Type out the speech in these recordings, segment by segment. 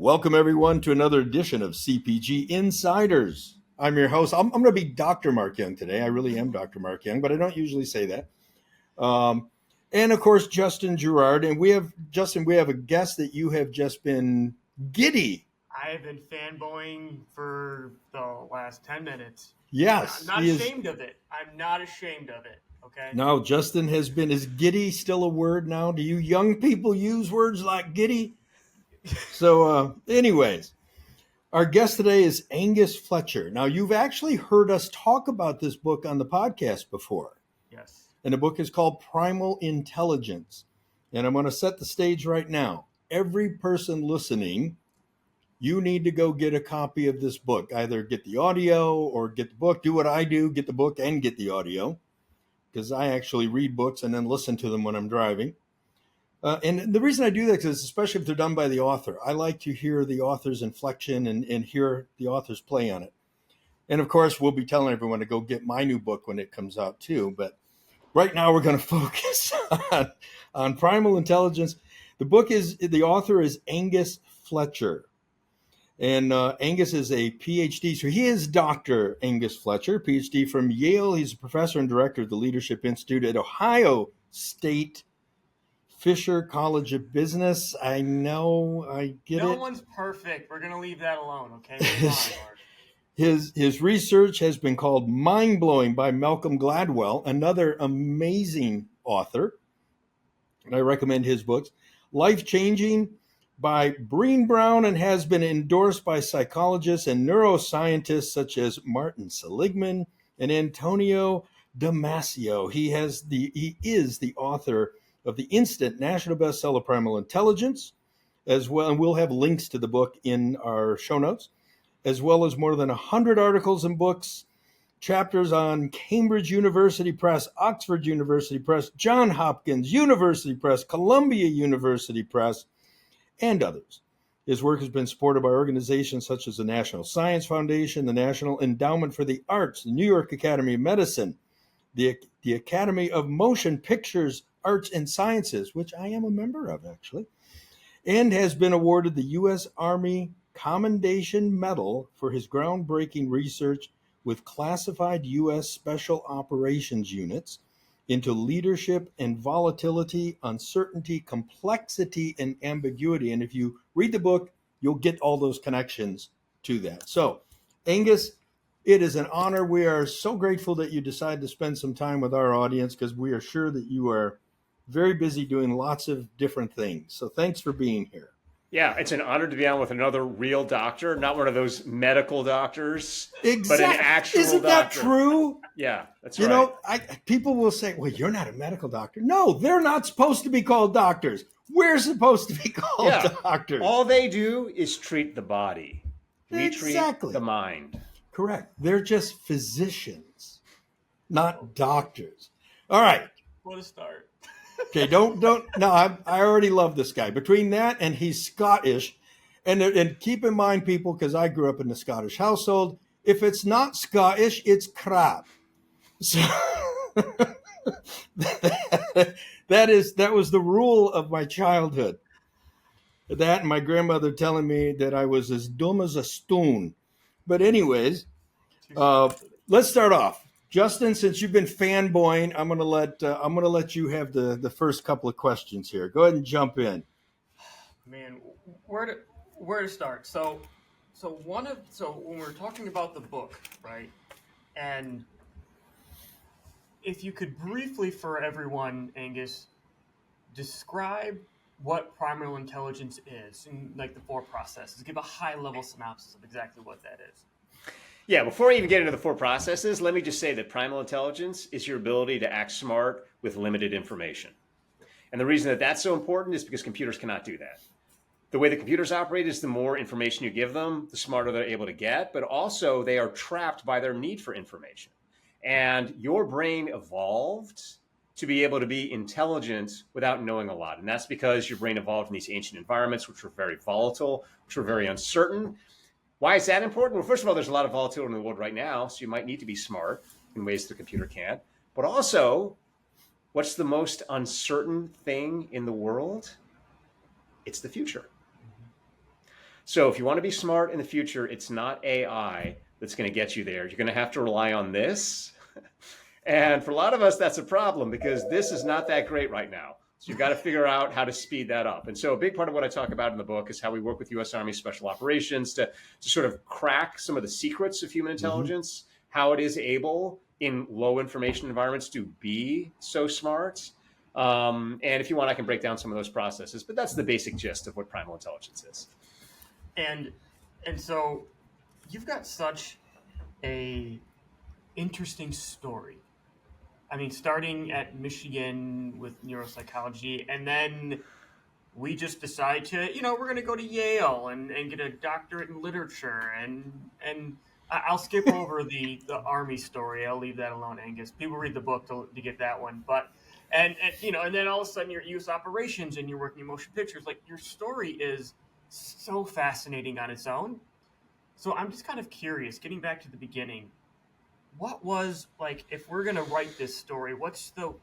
Welcome, everyone, to another edition of CPG Insiders. I'm your host. I'm going to be Dr. Mark Young today. I really am Dr. Mark Young, but I don't usually say that. And, of course, Justin Gerard. And we have a guest that you have just been giddy. I have been fanboying for the last 10 minutes. Yes. I'm not ashamed of it. I'm not ashamed of it. Okay. No, Justin has been. Is giddy still a word now? Do you young people use words like giddy? So, anyways, our guest today is Angus Fletcher. Now, you've actually heard us talk about this book on the podcast before. Yes. And the book is called Primal Intelligence. And I'm going to set the stage right now. Every person listening, you need to go get a copy of this book. Either get the audio or get the book. Do what I do, get the book and get the audio. Because I actually read books and then listen to them when I'm driving. And the reason I do that is, especially if they're done by the author, I like to hear the author's inflection and hear the author's play on it. And of course, we'll be telling everyone to go get my new book when it comes out too. But right now we're going to focus on Primal Intelligence. The author is Angus Fletcher. And Angus is a PhD. So he is Dr. Angus Fletcher, PhD from Yale. He's a professor and director of the Leadership Institute at Ohio State Fisher College of Business. I know, I get it. No one's perfect. We're going to leave that alone, okay? His research has been called mind-blowing by Malcolm Gladwell, another amazing author. And I recommend his books. Life-changing by Breen Brown, and has been endorsed by psychologists and neuroscientists such as Martin Seligman and Antonio Damasio. He is the author of the instant national bestseller Primal Intelligence, as well, and we'll have links to the book in our show notes, as well as more than 100 articles and books, chapters on Cambridge University Press, Oxford University Press, Johns Hopkins University Press, Columbia University Press, and others. His work has been supported by organizations such as the National Science Foundation, the National Endowment for the Arts, the New York Academy of Medicine, the Academy of Motion Pictures, Arts and Sciences, which I am a member of, actually, and has been awarded the U.S. Army Commendation Medal for his groundbreaking research with classified U.S. Special Operations units into leadership and volatility, uncertainty, complexity, and ambiguity. And if you read the book, you'll get all those connections to that. So, Angus, it is an honor. We are so grateful that you decided to spend some time with our audience, because we are sure that you are very busy doing lots of different things. So thanks for being here. Yeah, it's an honor to be on with another real doctor, not one of those medical doctors, exactly. But an actual Isn't doctor. That true? Yeah, that's right. You know, people will say, well, you're not a medical doctor. No, they're not supposed to be called doctors. We're supposed to be called doctors. All they do is treat the body. We treat the mind. Correct. They're just physicians, not doctors. All right. What a start. Okay, don't. No, I already love this guy. Between that and he's Scottish, and keep in mind, people, because I grew up in a Scottish household, if it's not Scottish, it's crap. So that was the rule of my childhood. That and my grandmother telling me that I was as dumb as a stone. But anyways, let's start off. Justin, since you've been fanboying, I'm gonna let you have the first couple of questions here. Go ahead and jump in. Man, where to start? So when we're talking about the book, right? And if you could briefly, for everyone, Angus, describe what primal intelligence is, and like the 4 processes. Give a high-level synopsis of exactly what that is. Yeah, before I even get into the 4 processes, let me just say that primal intelligence is your ability to act smart with limited information. And the reason that that's so important is because computers cannot do that. The way the computers operate is the more information you give them, the smarter they're able to get, but also they are trapped by their need for information. And your brain evolved to be able to be intelligent without knowing a lot. And that's because your brain evolved in these ancient environments, which were very volatile, which were very uncertain. Why is that important? Well, first of all, there's a lot of volatility in the world right now, so you might need to be smart in ways the computer can't. But also, what's the most uncertain thing in the world? It's the future. So if you want to be smart in the future, it's not AI that's going to get you there. You're going to have to rely on this. And for a lot of us, that's a problem because this is not that great right now. So you've got to figure out how to speed that up. And so a big part of what I talk about in the book is how we work with U.S. Army Special Operations to sort of crack some of the secrets of human intelligence, how it is able in low information environments to be so smart. And if you want, I can break down some of those processes, but that's the basic gist of what primal intelligence is. And so you've got such a interesting story. I mean, starting at Michigan with neuropsychology, and then we just decide to, we're going to go to Yale and get a doctorate in literature. And I'll skip over the Army story. I'll leave that alone, Angus. People read the book to get that one. But, and then all of a sudden you're at U.S. operations and you're working in motion pictures. Like, your story is so fascinating on its own. So I'm just kind of curious, getting back to the beginning, what was, like, if we're going to write this story, what's the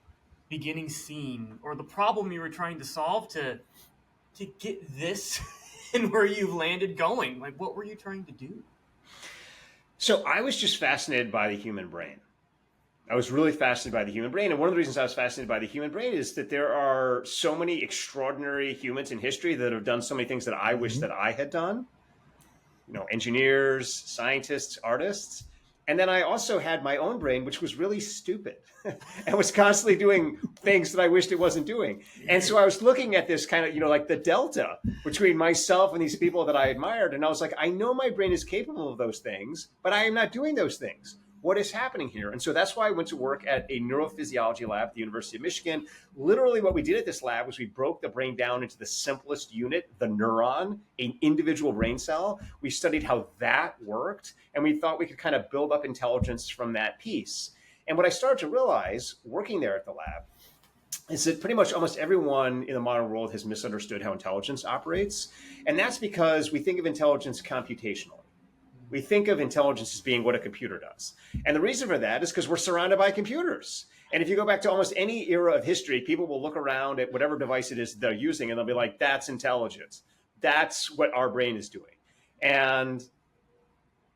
beginning scene or the problem you were trying to solve to get this and where you've landed going? Like, what were you trying to do? So I was just fascinated by the human brain. I was really fascinated by the human brain. And one of the reasons I was fascinated by the human brain is that there are so many extraordinary humans in history that have done so many things that I wish that I had done. Engineers, scientists, artists. And then I also had my own brain, which was really stupid and was constantly doing things that I wished it wasn't doing. And so I was looking at this kind of, like the delta between myself and these people that I admired. And I was like, I know my brain is capable of those things, but I am not doing those things. What is happening here? And so that's why I went to work at a neurophysiology lab at the University of Michigan. Literally what we did at this lab was we broke the brain down into the simplest unit, the neuron, an individual brain cell. We studied how that worked, and we thought we could kind of build up intelligence from that piece. And what I started to realize working there at the lab is that pretty much almost everyone in the modern world has misunderstood how intelligence operates. And that's because we think of intelligence computationally. We think of intelligence as being what a computer does. And the reason for that is because we're surrounded by computers. And if you go back to almost any era of history, people will look around at whatever device it is they're using and they'll be like, that's intelligence. That's what our brain is doing. And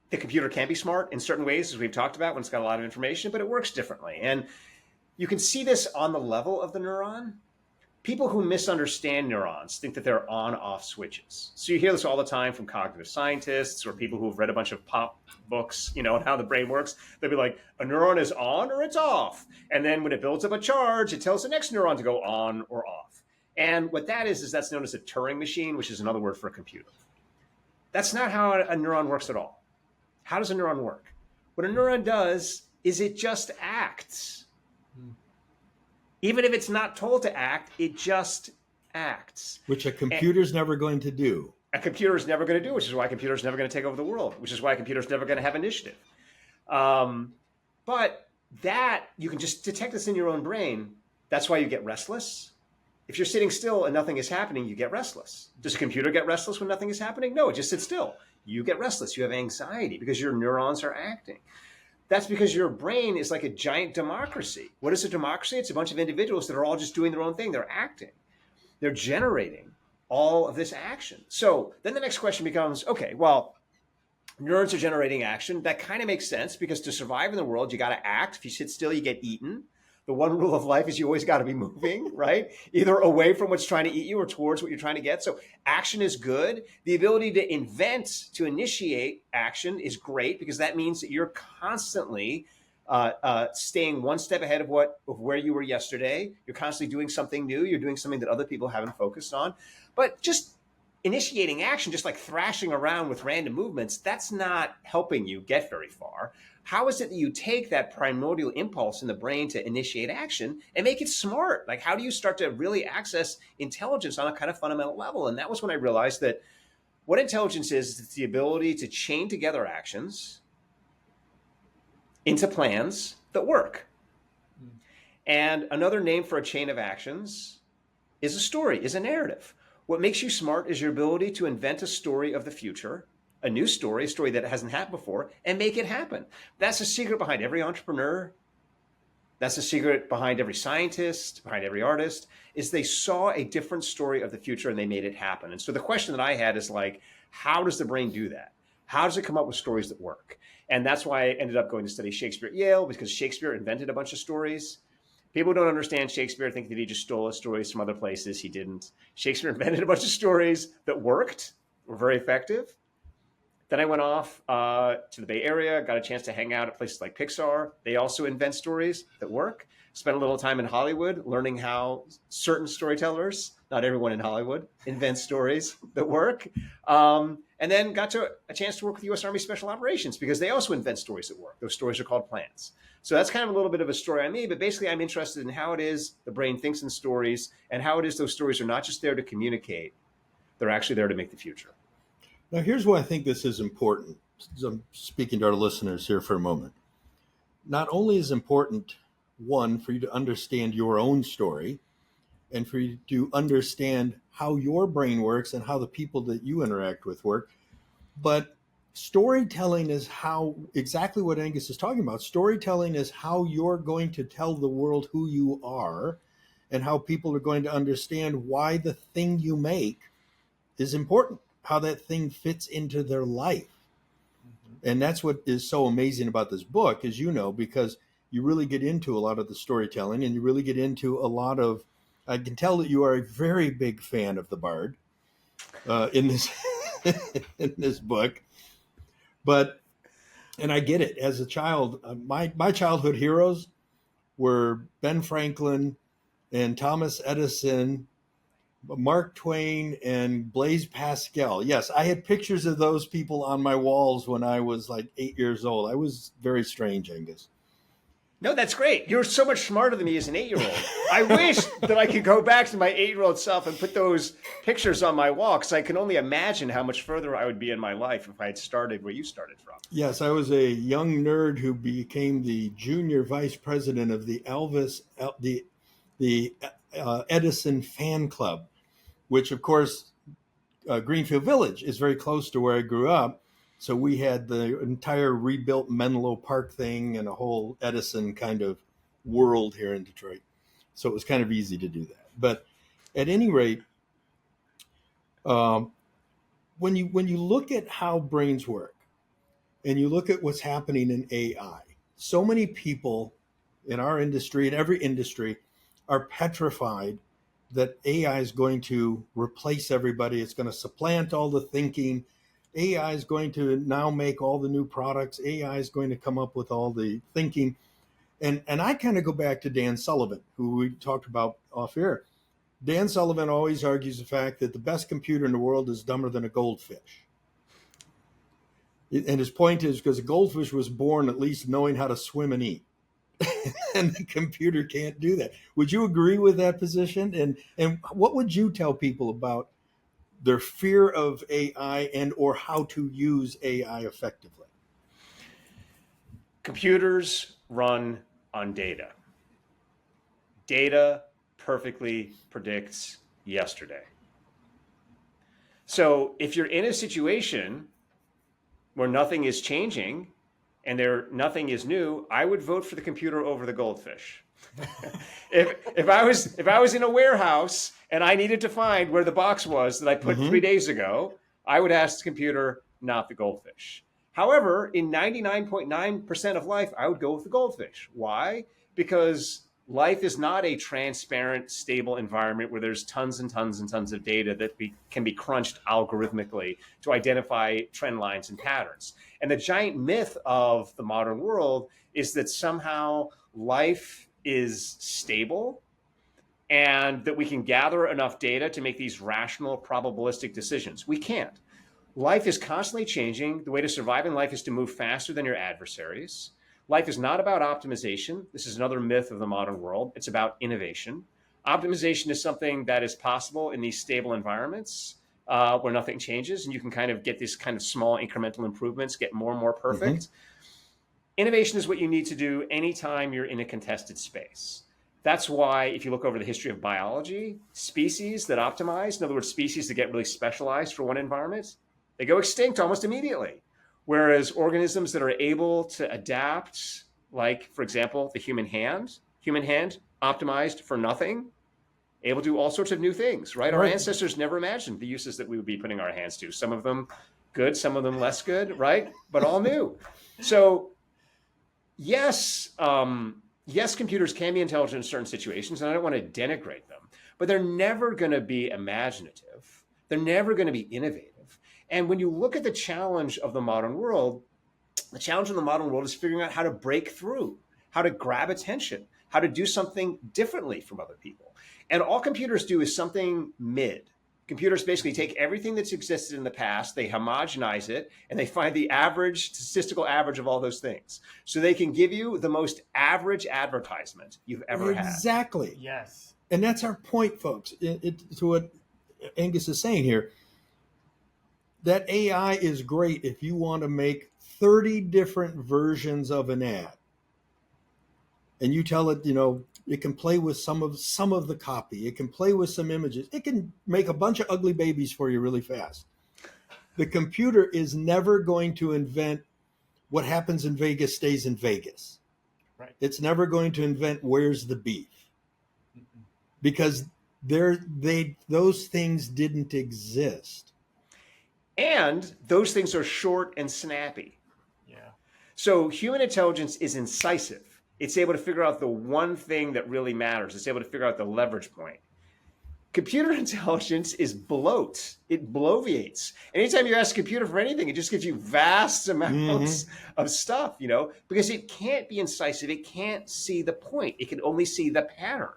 the computer can be smart in certain ways, as we've talked about, when it's got a lot of information, but it works differently. And you can see this on the level of the neuron. People who misunderstand neurons think that they're on-off switches. So you hear this all the time from cognitive scientists or people who have read a bunch of pop books, on how the brain works. They'll be like, a neuron is on or it's off. And then when it builds up a charge, it tells the next neuron to go on or off. And what that is that's known as a Turing machine, which is another word for a computer. That's not how a neuron works at all. How does a neuron work? What a neuron does is it just acts. Even if it's not told to act, it just acts. Which a computer's never going to do. A computer is never going to do, which is why a computer is never going to take over the world, which is why a computer is never going to have initiative. But that, you can just detect this in your own brain. That's why you get restless. If you're sitting still and nothing is happening, you get restless. Does a computer get restless when nothing is happening? No, it just sits still. You get restless. You have anxiety because your neurons are acting. That's because your brain is like a giant democracy. What is a democracy? It's a bunch of individuals that are all just doing their own thing. They're acting. They're generating all of this action. So then the next question becomes, okay, well, neurons are generating action. That kind of makes sense because to survive in the world, you got to act. If you sit still, you get eaten. The one rule of life is you always got to be moving, right? Either away from what's trying to eat you or towards what you're trying to get. So action is good. The ability to invent, to initiate action is great because that means that you're constantly staying one step ahead of where you were yesterday. You're constantly doing something new. You're doing something that other people haven't focused on. But just initiating action, just like thrashing around with random movements, that's not helping you get very far. How is it that you take that primordial impulse in the brain to initiate action and make it smart? Like, how do you start to really access intelligence on a kind of fundamental level? And that was when I realized that what intelligence is it's the ability to chain together actions into plans that work. And another name for a chain of actions is a story, is a narrative. What makes you smart is your ability to invent a story of the future, a new story, a story that hasn't happened before, and make it happen. That's the secret behind every entrepreneur. That's the secret behind every scientist, behind every artist, is they saw a different story of the future and they made it happen. And so the question that I had is like, How does the brain do that? How does it come up with stories that work? And that's why I ended up going to study Shakespeare at Yale, because Shakespeare invented a bunch of stories. People who don't understand Shakespeare think that he just stole his stories from other places. He didn't. Shakespeare invented a bunch of stories that worked, were very effective. Then I went off to the Bay Area, got a chance to hang out at places like Pixar. They also invent stories that work. Spent a little time in Hollywood learning how certain storytellers, not everyone in Hollywood, invent stories that work. And then got to a chance to work with U.S. Army Special Operations, because they also invent stories that work. Those stories are called plans. So that's kind of a little bit of a story on me, but basically I'm interested in how it is the brain thinks in stories, and how it is those stories are not just there to communicate, they're actually there to make the future. Now, here's why I think this is important. I'm speaking to our listeners here for a moment. Not only is important, one, for you to understand your own story, and for you to understand how your brain works and how the people that you interact with work, but storytelling is how, exactly what Angus is talking about. Storytelling is how you're going to tell the world who you are, and how people are going to understand why the thing you make is important, how that thing fits into their life. And that's what is so amazing about this book, as you know, because you really get into a lot of the storytelling, and you really get into a lot of, I can tell that you are a very big fan of the Bard in this in this book. But, and I get it, as a child, my childhood heroes were Ben Franklin and Thomas Edison, Mark Twain, and Blaise Pascal. Yes, I had pictures of those people on my walls when I was like 8 years old. I was very strange, Angus. No, that's great. You're so much smarter than me as an 8-year-old. I wish that I could go back to my 8-year-old self and put those pictures on my wall, because I can only imagine how much further I would be in my life if I had started where you started from. Yes, I was a young nerd who became the junior vice president of the Edison fan club, which, of course, Greenfield Village is very close to where I grew up. So we had the entire rebuilt Menlo Park thing and a whole Edison kind of world here in Detroit. So it was kind of easy to do that. But at any rate, when you look at how brains work, and you look at what's happening in AI, so many people in our industry, in every industry, are petrified that AI is going to replace everybody. It's going to supplant all the thinking. AI is going to now make all the new products. AI is going to come up with all the thinking. And I kind of go back to Dan Sullivan, who we talked about off air. Dan Sullivan always argues the fact that the best computer in the world is dumber than a goldfish. And his point is because a goldfish was born at least knowing how to swim and eat. And the computer can't do that. Would you agree with that position? And what would you tell people about their fear of AI and or how to use AI effectively? Computers run on data. Data perfectly predicts yesterday. So if you're in a situation where nothing is changing and nothing is new, I would vote for the computer over the goldfish. if I was in a warehouse and I needed to find where the box was that I put 3 days ago, I would ask the computer, not the goldfish. However, in 99.9% of life, I would go with the goldfish. Why? Because life is not a transparent, stable environment where there's tons and tons and tons of data that can be crunched algorithmically to identify trend lines and patterns. And the giant myth of the modern world is that somehow life is stable and that we can gather enough data to make these rational, probabilistic decisions. We can't. Life is constantly changing. The way to survive in life is to move faster than your adversaries. Life is not about optimization. This is another myth of the modern world. It's about innovation. Optimization is something that is possible in these stable environments where nothing changes, and you can kind of get these kind of small incremental improvements, get more and more perfect. Innovation is what you need to do anytime you're in a contested space. That's why if you look over the history of biology, species that optimize, in other words, species that get really specialized for one environment, they go extinct almost immediately. Whereas organisms that are able to adapt, like, for example, the human hand optimized for nothing, able to do all sorts of new things, right? Our Right. ancestors never imagined the uses that we would be putting our hands to. Some of them good, some of them less good, right? But all new. So yes, yes, computers can be intelligent in certain situations, and I don't want to denigrate them, but they're never going to be imaginative. They're never going to be innovative. And when you look at the challenge of the modern world, the challenge in the modern world is figuring out how to break through, how to grab attention, how to do something differently from other people. And all computers do is something mid. Computers basically take everything that's existed in the past, they homogenize it, and they find the average, statistical average of all those things. So they can give you the most average advertisement you've ever had. Exactly. Yes. And that's our point, folks, to what Angus is saying here. That AI is great if you want to make 30 different versions of an ad. And you tell it, it can play with some of the copy. It can play with some images. It can make a bunch of ugly babies for you really fast. The computer is never going to invent what happens in Vegas stays in Vegas. Right. It's never going to invent where's the beef. Because those things didn't exist. And those things are short and snappy. Yeah. So human intelligence is incisive. It's able to figure out the one thing that really matters. It's able to figure out the leverage point. Computer intelligence is bloat. It bloviates. Anytime you ask a computer for anything, it just gives you vast amounts of stuff, because it can't be incisive. It can't see the point. It can only see the pattern.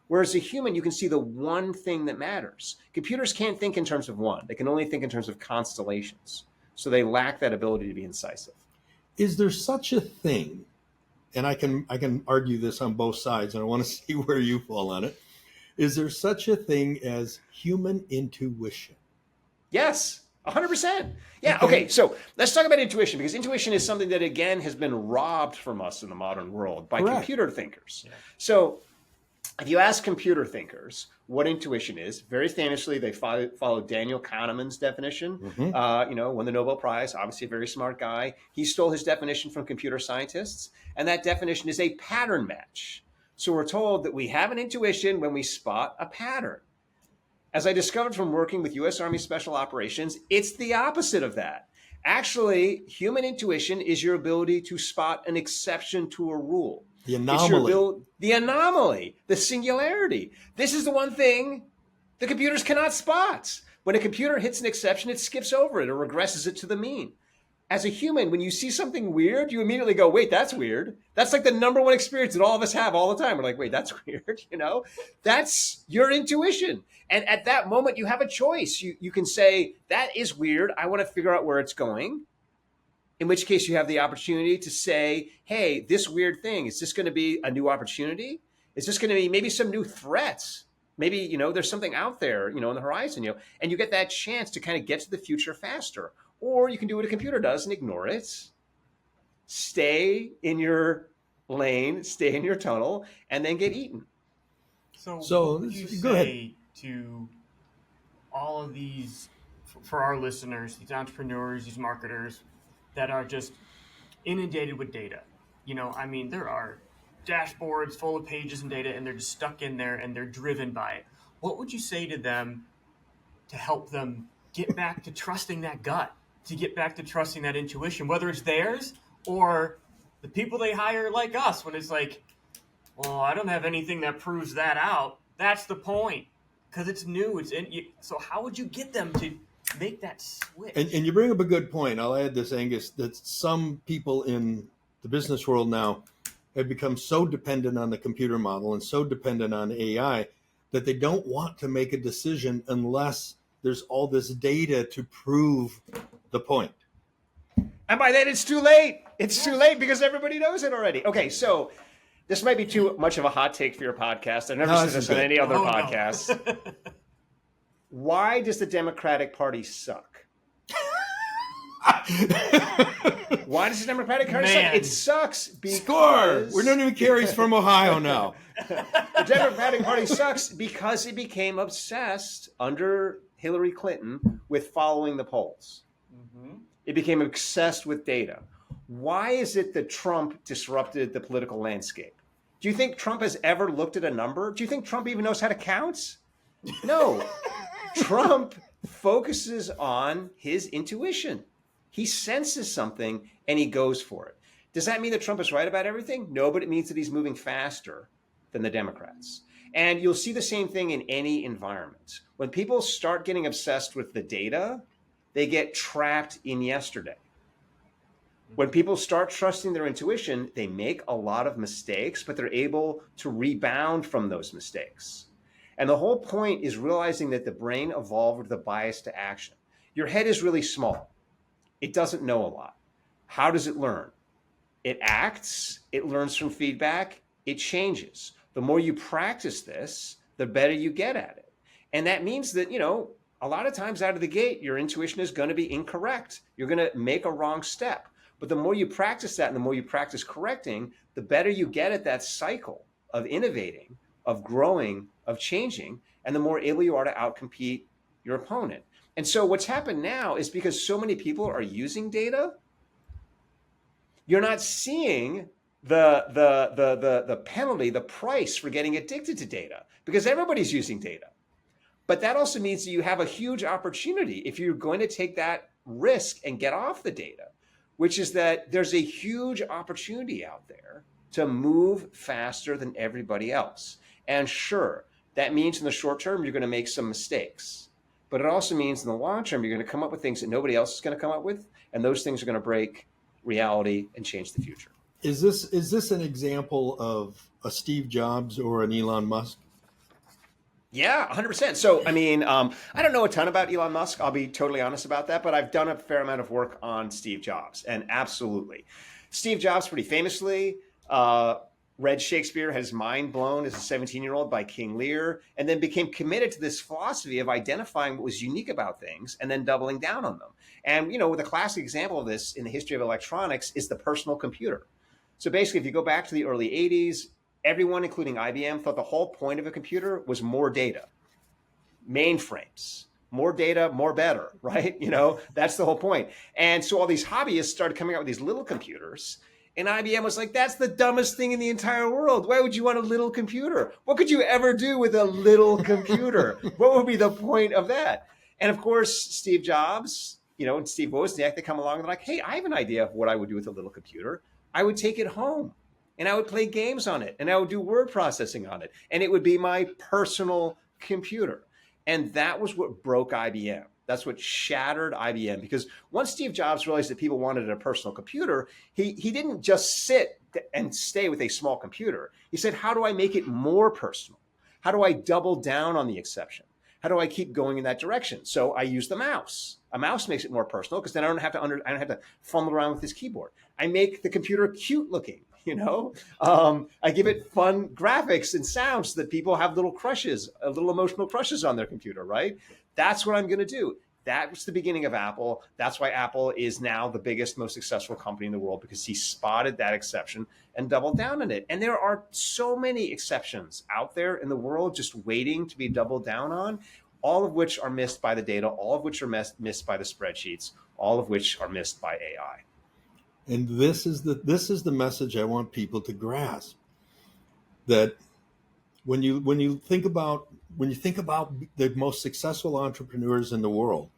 Whereas a human, you can see the one thing that matters. Computers can't think in terms of one. They can only think in terms of constellations. So they lack that ability to be incisive. Is there such a thing, and I can argue this on both sides, and I want to see where you fall on it. Is there such a thing as human intuition? Yes, 100%. Yeah, okay, so let's talk about intuition, because intuition is something that, again, has been robbed from us in the modern world by Correct. computer thinkers. Yeah. So if you ask computer thinkers what intuition is, very famously, they follow Daniel Kahneman's definition. Won the Nobel Prize, obviously a very smart guy. He stole his definition from computer scientists, and that definition is a pattern match. So we're told that we have an intuition when we spot a pattern. As I discovered from working with U.S. Army Special Operations, it's the opposite of that. Actually, human intuition is your ability to spot an exception to a rule. The anomaly. The anomaly, the singularity. This is the one thing the computers cannot spot. When a computer hits an exception, it skips over it or regresses it to the mean. As a human, when you see something weird, you immediately go, wait, that's weird. That's like the number one experience that all of us have all the time. We're like, wait, that's weird. That's your intuition. And at that moment, you have a choice. You can say, that is weird. I want to figure out where it's going. In which case you have the opportunity to say, hey, this weird thing, is this going to be a new opportunity? Is this going to be maybe some new threats? Maybe, there's something out there, on the horizon, and you get that chance to kind of get to the future faster. Or you can do what a computer does and ignore it. Stay in your lane, stay in your tunnel, and then get eaten. So So, what would you go ahead. say to all of these, for our listeners, these entrepreneurs, these marketers that are just inundated with data? There are dashboards full of pages and data, and they're just stuck in there and they're driven by it. What would you say to them to help them get back to trusting that gut, to get back to trusting that intuition, whether it's theirs or the people they hire like us, when it's like, well, I don't have anything that proves that out. That's the point, because it's new. So how would you get them to make that switch? And you bring up a good point. I'll add this, Angus, that some people in the business world now have become so dependent on the computer model and so dependent on AI that they don't want to make a decision unless there's all this data to prove the point. And by then it's too late. It's too late because everybody knows it already. Okay, so this might be too much of a hot take for your podcast. I've never said this on any other podcast. No. Why does the Democratic Party suck? Why does the Democratic Party suck? It sucks because... Score! We're not even Carrie's from Ohio now. The Democratic Party sucks because it became obsessed under Hillary Clinton with following the polls. Mm-hmm. It became obsessed with data. Why is it that Trump disrupted the political landscape? Do you think Trump has ever looked at a number? Do you think Trump even knows how to count? No. Trump focuses on his intuition. He senses something and he goes for it. Does that mean that Trump is right about everything? No, but it means that he's moving faster than the Democrats. And you'll see the same thing in any environment. When people start getting obsessed with the data, they get trapped in yesterday. When people start trusting their intuition, they make a lot of mistakes, but they're able to rebound from those mistakes. And the whole point is realizing that the brain evolved with a bias to action. Your head is really small. It doesn't know a lot. How does it learn? It acts, it learns from feedback, it changes. The more you practice this, the better you get at it. And that means that, a lot of times out of the gate, your intuition is going to be incorrect. You're going to make a wrong step. But the more you practice that and the more you practice correcting, the better you get at that cycle of innovating, of growing, of changing, and the more able you are to outcompete your opponent. And so what's happened now is because so many people are using data, you're not seeing the penalty, the price for getting addicted to data, because everybody's using data. But that also means that you have a huge opportunity if you're going to take that risk and get off the data, which is that there's a huge opportunity out there to move faster than everybody else. And sure, that means in the short term, you're going to make some mistakes. But it also means in the long term, you're going to come up with things that nobody else is going to come up with. And those things are going to break reality and change the future. Is this an example of a Steve Jobs or an Elon Musk? Yeah, 100%. So, I don't know a ton about Elon Musk. I'll be totally honest about that, but I've done a fair amount of work on Steve Jobs, and absolutely. Steve Jobs pretty famously read Shakespeare, had his mind blown as a 17-year-old by King Lear, and then became committed to this philosophy of identifying what was unique about things and then doubling down on them. And, with a classic example of this in the history of electronics is the personal computer. So basically, if you go back to the early 80s, everyone, including IBM, thought the whole point of a computer was more data, mainframes, more data, more better, right? That's the whole point. And so all these hobbyists started coming out with these little computers. And IBM was like, that's the dumbest thing in the entire world. Why would you want a little computer? What could you ever do with a little computer? What would be the point of that? And of course, Steve Jobs, and Steve Wozniak, they come along and they're like, hey, I have an idea of what I would do with a little computer. I would take it home and I would play games on it and I would do word processing on it. And it would be my personal computer. And that was what broke IBM. That's what shattered IBM, because once Steve Jobs realized that people wanted a personal computer, he didn't just sit and stay with a small computer. He said, how do I make it more personal? How do I double down on the exception? How do I keep going in that direction? So I use the mouse. A mouse makes it more personal because then I don't have to fumble around with this keyboard. I make the computer cute looking. I give it fun graphics and sounds so that people have little crushes, little emotional crushes on their computer, right? That's what I'm going to do. That was the beginning of Apple. That's why Apple is now the biggest, most successful company in the world, because he spotted that exception and doubled down on it. And there are so many exceptions out there in the world just waiting to be doubled down on, all of which are missed by the data, all of which are missed by the spreadsheets, all of which are missed by AI. And this is the message I want people to grasp, that when you think about the most successful entrepreneurs in the world,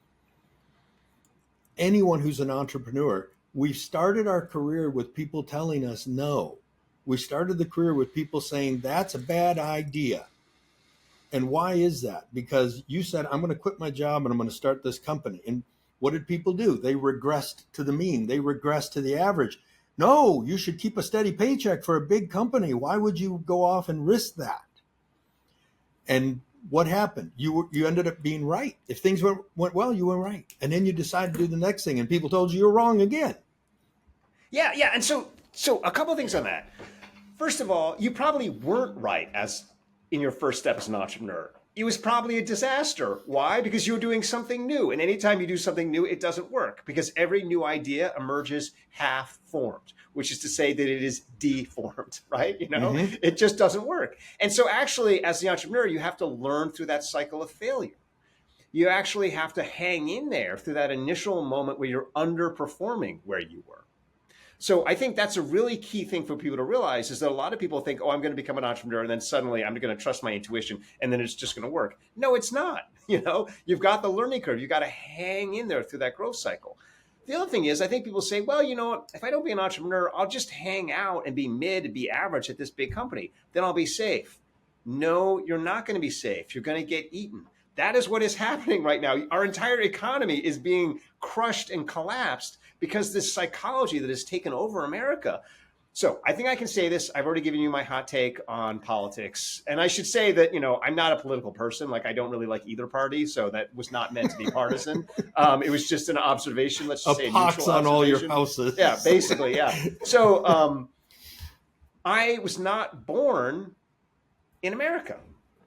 anyone who's an entrepreneur, we started our career with people telling us no. We started the career with people saying that's a bad idea. And why is that? Because you said, I'm going to quit my job and I'm going to start this company. And what did people do? They regressed to the mean. They regressed to the average. No, you should keep a steady paycheck for a big company. Why would you go off and risk that? And what happened? You ended up being right. If things went well, you were right. And then you decided to do the next thing and people told you you're wrong again. Yeah. And so a couple of things on that. First of all, you probably weren't right as in your first step as an entrepreneur. It was probably a disaster. Why? Because you were doing something new. And anytime you do something new, it doesn't work, because every new idea emerges half-formed, which is to say that it is deformed, right? It just doesn't work. And so actually, as the entrepreneur, you have to learn through that cycle of failure. You actually have to hang in there through that initial moment where you're underperforming where you were. So I think that's a really key thing for people to realize, is that a lot of people think, oh, I'm going to become an entrepreneur, and then suddenly I'm going to trust my intuition, and then it's just going to work. No, it's not. You've got the learning curve. You've got to hang in there through that growth cycle. The other thing is, I think people say, well, if I don't be an entrepreneur, I'll just hang out and be mid and be average at this big company. Then I'll be safe. No, you're not going to be safe. You're going to get eaten. That is what is happening right now. Our entire economy is being crushed and collapsed because this psychology that has taken over America. So I think I can say this. I've already given you my hot take on politics. And I should say that, I'm not a political person. Like, I don't really like either party. So that was not meant to be partisan. It was just an observation. Let's just say a pox on all your houses. Yeah, basically, yeah. So I was not born in America.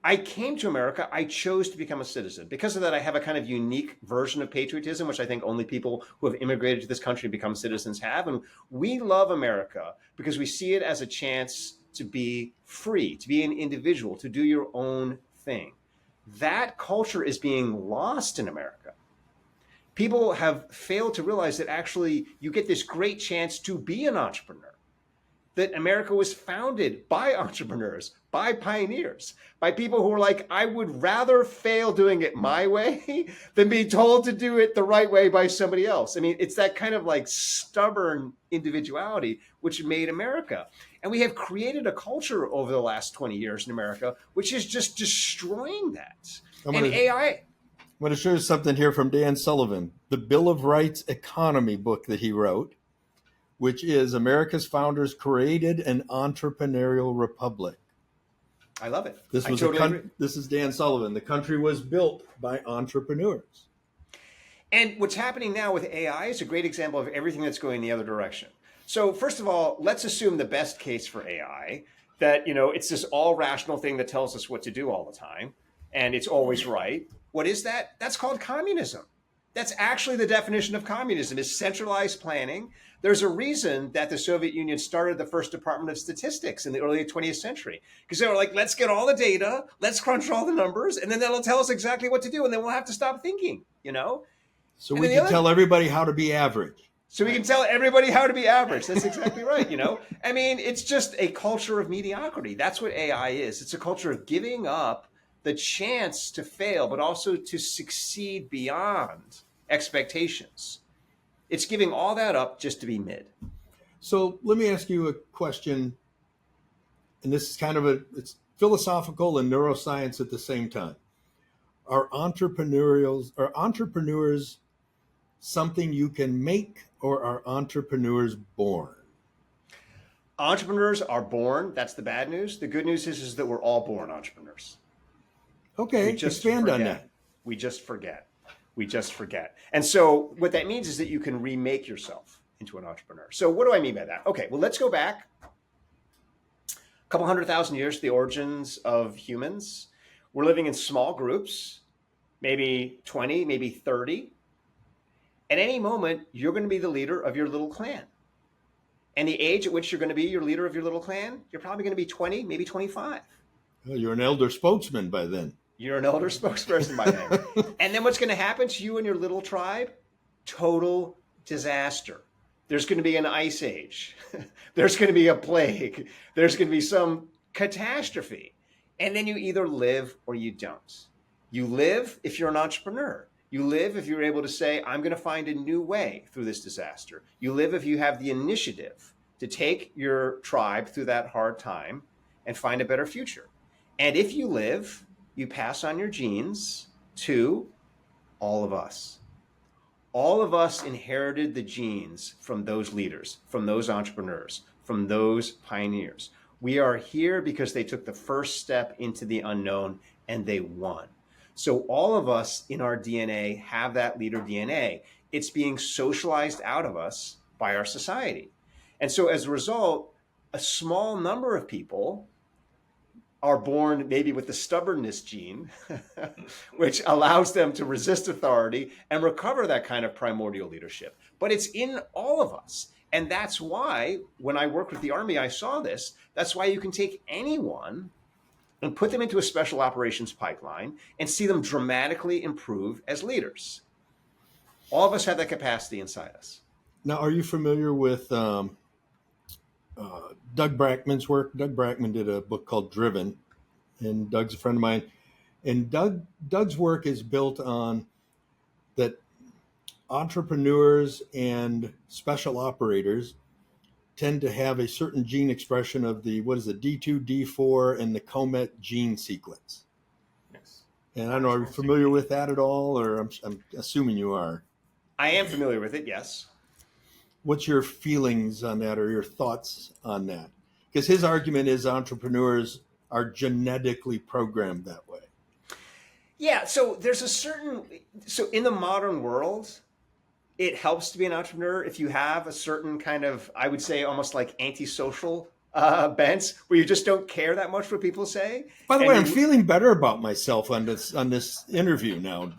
I came to America. I chose to become a citizen. Because of that, I have a kind of unique version of patriotism, which I think only people who have immigrated to this country and become citizens have. And we love America because we see it as a chance to be free, to be an individual, to do your own thing. That culture is being lost in America. People have failed to realize that actually you get this great chance to be an entrepreneur. That America was founded by entrepreneurs, by pioneers, by people who were like, I would rather fail doing it my way than be told to do it the right way by somebody else. I mean, it's that kind of like stubborn individuality which made America. And we have created a culture over the last 20 years in America, which is just destroying that. AI. I'm going to show you something here from Dan Sullivan, the Bill of Rights Economy book that he wrote, which is America's founders created an entrepreneurial republic. I love it. This is Dan Sullivan. The country was built by entrepreneurs. And what's happening now with AI is a great example of everything that's going the other direction. So first of all, let's assume the best case for AI, that it's this all rational thing that tells us what to do all the time, and it's always right. What is that? That's called communism. That's actually the definition of communism, is centralized planning. There's a reason that the Soviet Union started the first Department of Statistics in the early 20th century, because they were like, let's get all the data, let's crunch all the numbers, and then that'll tell us exactly what to do, and then we'll have to stop thinking, So we can tell everybody how to be average. So we can tell everybody how to be average. That's exactly right, I mean, it's just a culture of mediocrity. That's what AI is. It's a culture of giving up the chance to fail, but also to succeed beyond expectations. It's giving all that up just to be mid. So let me ask you a question, and this is kind of it's philosophical and neuroscience at the same time. Are entrepreneurs something you can make, or are entrepreneurs born? Entrepreneurs are born. That's the bad news. The good news is that we're all born entrepreneurs. Okay, expand on that. We just forget. And so what that means is that you can remake yourself into an entrepreneur. So what do I mean by that? Okay, well, let's go back a couple 100,000 years to the origins of humans. We're living in small groups, maybe 20, maybe 30. At any moment, you're going to be the leader of your little clan. And the age at which you're going to be your leader of your little clan, you're probably going to be 20, maybe 25. Well, you're an elder spokesman by then. You're an elder spokesperson by then. And then what's going to happen to you and your little tribe? Total disaster. There's going to be an ice age. There's going to be a plague. There's going to be some catastrophe. And then you either live or you don't. You live if you're an entrepreneur. You live if you're able to say, I'm going to find a new way through this disaster. You live if you have the initiative to take your tribe through that hard time and find a better future. And if you live, you pass on your genes to all of us. All of us inherited the genes from those leaders, from those entrepreneurs, from those pioneers. We are here because they took the first step into the unknown and they won. So all of us in our DNA have that leader DNA. It's being socialized out of us by our society. And so as a result, a small number of people are born maybe with the stubbornness gene, which allows them to resist authority and recover that kind of primordial leadership. But it's in all of us. And that's why when I worked with the Army, I saw this. That's why you can take anyone and put them into a special operations pipeline and see them dramatically improve as leaders. All of us have that capacity inside us. Now, are you familiar with Doug Brackman's work. Doug Brackman did a book called Driven, and Doug's a friend of mine. And Doug's work is built on that entrepreneurs and special operators tend to have a certain gene expression of the, what is it, D2, D4, and the Comet gene sequence. Yes. And I don't know, are you familiar with that at all? Or I'm assuming you are. I am familiar with it, yes. What's your feelings on that or your thoughts on that? Because his argument is entrepreneurs are genetically programmed that way. Yeah, so there's so in the modern world, it helps to be an entrepreneur if you have a certain kind of, I would say, almost like antisocial bents where you just don't care that much what people say. By the way, I'm feeling better about myself on this interview now,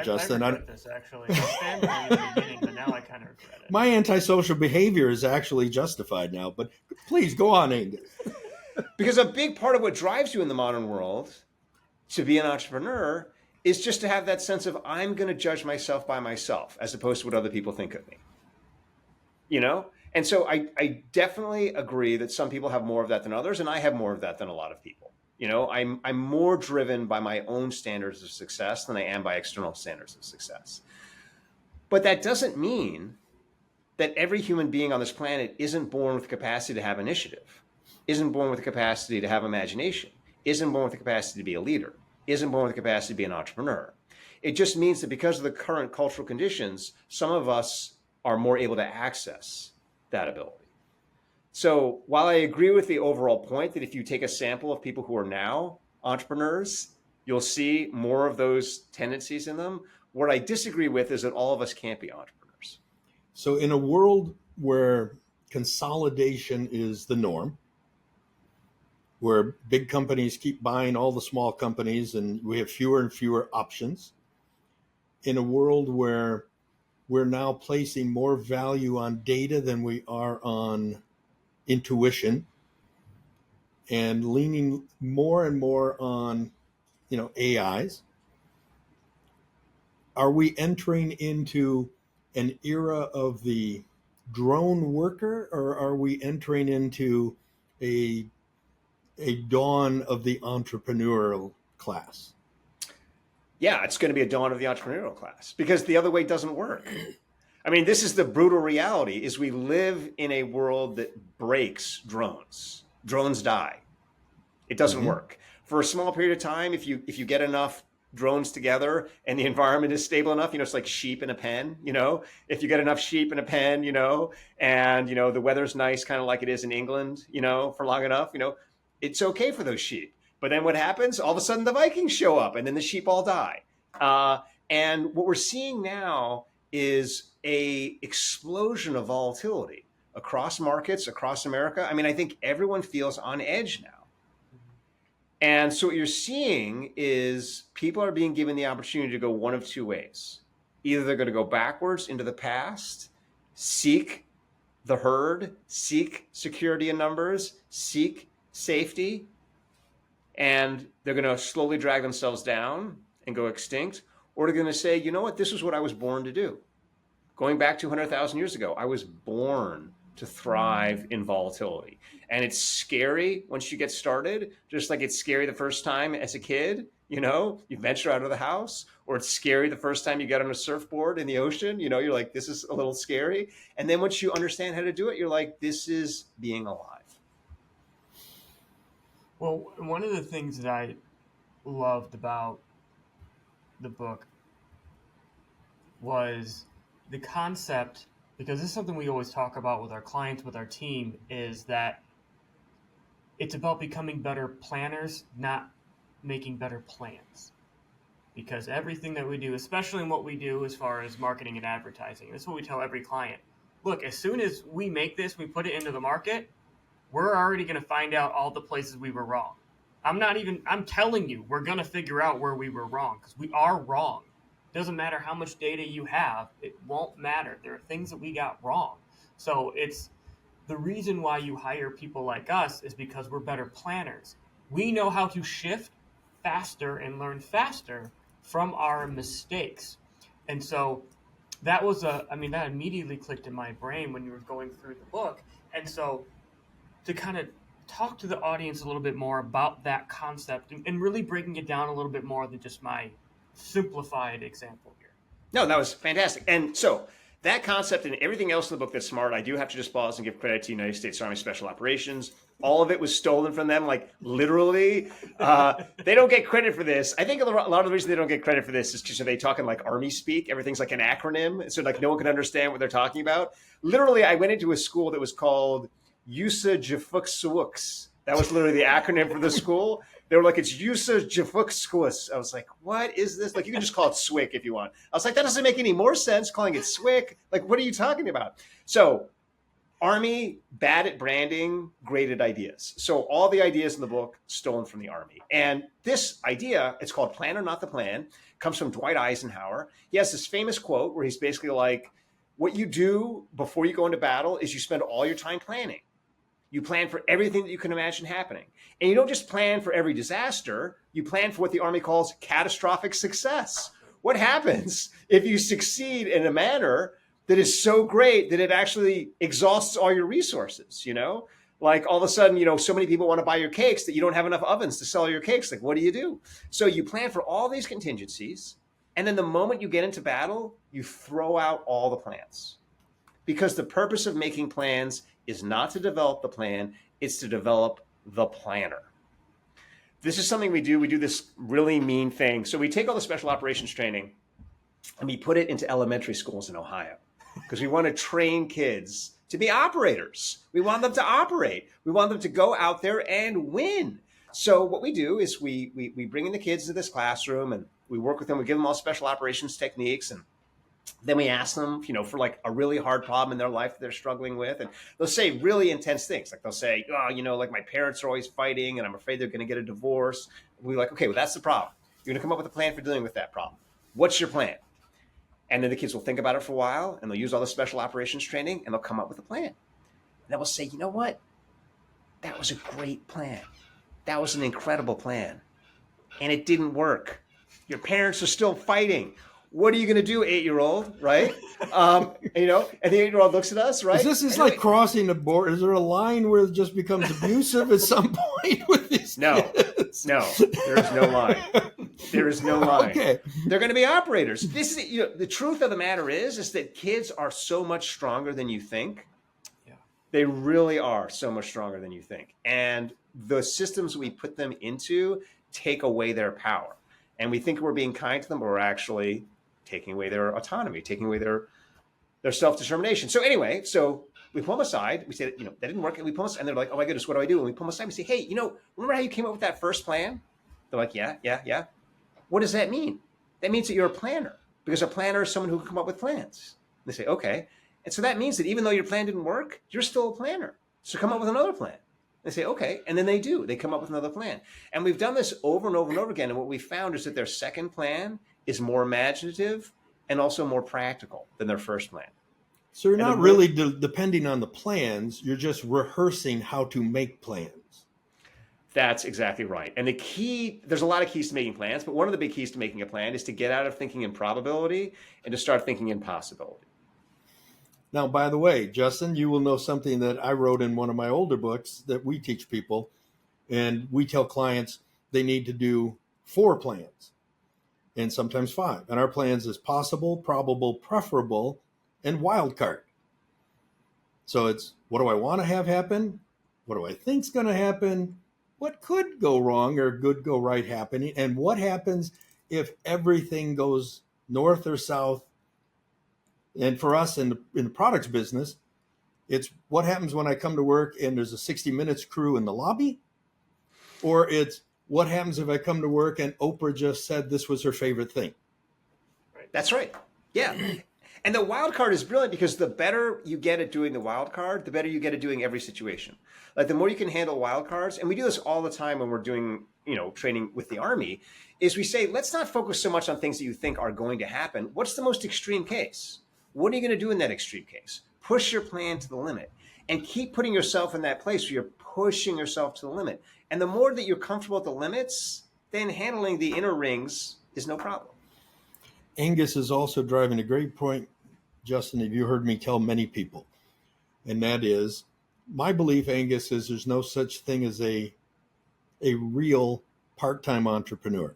Justin. I regret this, actually. I stand by in the beginning, but now I kind of regret it. My antisocial behavior is actually justified now, but please go on, Angus. Because a big part of what drives you in the modern world to be an entrepreneur is just to have that sense of I'm going to judge myself by myself as opposed to what other people think of me. You know? And so I definitely agree that some people have more of that than others, and I have more of that than a lot of people. You know, I'm more driven by my own standards of success than I am by external standards of success. But that doesn't mean that every human being on this planet isn't born with the capacity to have initiative, isn't born with the capacity to have imagination, isn't born with the capacity to be a leader, isn't born with the capacity to be an entrepreneur. It just means that because of the current cultural conditions, some of us are more able to access that ability. So while I agree with the overall point that if you take a sample of people who are now entrepreneurs, you'll see more of those tendencies in them. What I disagree with is that all of us can't be entrepreneurs. So in a world where consolidation is the norm, where big companies keep buying all the small companies and we have fewer and fewer options, in a world where we're now placing more value on data than we are on intuition and leaning more and more on, AIs, are we entering into an era of the drone worker, or are we entering into a dawn of the entrepreneurial class? Yeah, it's going to be a dawn of the entrepreneurial class because the other way doesn't work. I mean, this is the brutal reality, is we live in a world that breaks drones. Drones die. It doesn't work. For a small period of time, if you get enough drones together and the environment is stable enough, it's like sheep in a pen, if you get enough sheep in a pen, and, the weather's nice, kind of like it is in England, for long enough, it's okay for those sheep. But then what happens? All of a sudden the Vikings show up and then the sheep all die. And what we're seeing now is a explosion of volatility across markets, across America. I mean, I think everyone feels on edge now. And so what you're seeing is people are being given the opportunity to go one of two ways. Either they're going to go backwards into the past, seek the herd, seek security in numbers, seek safety, and they're going to slowly drag themselves down and go extinct, or they're going to say, you know what, this is what I was born to do. Going back 200,000 years ago, I was born to thrive in volatility. And it's scary once you get started, just like it's scary the first time as a kid, you venture out of the house, or it's scary the first time you get on a surfboard in the ocean, you're like, this is a little scary. And then once you understand how to do it, you're like, this is being alive. Well, one of the things that I loved about the book was the concept, because this is something we always talk about with our clients, with our team, is that it's about becoming better planners, not making better plans. Because everything that we do, especially in what we do as far as marketing and advertising, this is what we tell every client. Look, as soon as we make this, we put it into the market, we're already going to find out all the places we were wrong. I'm telling you, we're going to figure out where we were wrong, because we are wrong. Doesn't matter how much data you have, it won't matter. There are things that we got wrong. So it's the reason why you hire people like us is because we're better planners. We know how to shift faster and learn faster from our mistakes. And so that immediately clicked in my brain when you were going through the book. And so to kind of talk to the audience a little bit more about that concept and really breaking it down a little bit more than just my simplified example here. No, that was fantastic. And so that concept and everything else in the book that's smart, I do have to just pause and give credit to United States Army Special Operations. All of it was stolen from them, like literally. They don't get credit for this. I think a lot of the reason they don't get credit for this is because they talk in like Army speak. Everything's like an acronym. So like no one can understand what they're talking about. Literally, I went into a school that was called USA Jafuk. That was literally the acronym for the school. They were like, it's USA Jafuk. I was like, what is this? Like, you can just call it SWIC if you want. I was like, that doesn't make any more sense calling it SWIC. Like, what are you talking about? So Army, bad at branding, great at ideas. So all the ideas in the book stolen from the Army. And this idea, it's called Plan or Not the Plan, comes from Dwight Eisenhower. He has this famous quote where he's basically like, what you do before you go into battle is you spend all your time planning. You plan for everything that you can imagine happening. And you don't just plan for every disaster, you plan for what the Army calls catastrophic success. What happens if you succeed in a manner that is so great that it actually exhausts all your resources, you know? Like all of a sudden, you know, so many people want to buy your cakes that you don't have enough ovens to sell your cakes. Like, what do you do? So you plan for all these contingencies. And then the moment you get into battle, you throw out all the plans. Because the purpose of making plans is not to develop the plan, it's to develop the planner. This is something we do. We do this really mean thing. So we take all the special operations training and we put it into elementary schools in Ohio because we want to train kids to be operators. We want them to operate. We want them to go out there and win. So what we do is we bring in the kids to this classroom and we work with them. We give them all special operations techniques, and then we ask them, you know, for like a really hard problem in their life that they're struggling with. And they'll say really intense things. Like they'll say, oh, you know, like my parents are always fighting and I'm afraid they're going to get a divorce. We're like, okay, well, that's the problem. You're going to come up with a plan for dealing with that problem. What's your plan? And then the kids will think about it for a while and they'll use all the special operations training and they'll come up with a plan. And then we'll say, you know what? That was a great plan. That was an incredible plan. And it didn't work. Your parents are still fighting. What are you going to do, 8-year-old, right? You know, and the 8-year-old looks at us, right? Is like crossing the border? Is there a line where it just becomes abusive at some point with these kids? No, there is no line. There is no line. Okay. They're going to be operators. This is, you know, the truth of the matter is that kids are so much stronger than you think. Yeah. They really are so much stronger than you think. And the systems we put them into take away their power. And we think we're being kind to them, but we're actually taking away their autonomy, taking away their self-determination. So anyway, so we pull them aside. We say, you know, that didn't work. And we pull them aside. And they're like, oh my goodness, what do I do? And we pull them aside. We say, hey, you know, remember how you came up with that first plan? They're like, yeah. What does that mean? That means that you're a planner, because a planner is someone who can come up with plans. And they say, okay. And so that means that even though your plan didn't work, you're still a planner. So come up with another plan. They say, okay. And then they do. They come up with another plan. And we've done this over and over and over again. And what we found is that their second plan is more imaginative and also more practical than their first plan. So you're not really depending on the plans. You're just rehearsing how to make plans. That's exactly right. And the key, there's a lot of keys to making plans, but one of the big keys to making a plan is to get out of thinking in probability and to start thinking in possibility. Now, by the way, Justin, you will know something that I wrote in one of my older books that we teach people. And we tell clients they need to do 4 plans and sometimes 5. And our plans is possible, probable, preferable, and wild card. So it's, what do I want to have happen? What do I think's going to happen? What could go wrong or could go right happening? And what happens if everything goes north or south? And for us in the products business, it's what happens when I come to work and there's a 60 Minutes crew in the lobby? Or it's what happens if I come to work and Oprah just said this was her favorite thing? That's right. Yeah. And the wild card is brilliant because the better you get at doing the wild card, the better you get at doing every situation. Like the more you can handle wild cards, and we do this all the time when we're doing, you know, training with the Army, is we say, let's not focus so much on things that you think are going to happen. What's the most extreme case? What are you going to do in that extreme case? Push your plan to the limit and keep putting yourself in that place where you're pushing yourself to the limit. And the more that you're comfortable at the limits, then handling the inner rings is no problem. Angus is also driving a great point, Justin, have you heard me tell many people, and that is my belief, Angus, is there's no such thing as a real part-time entrepreneur.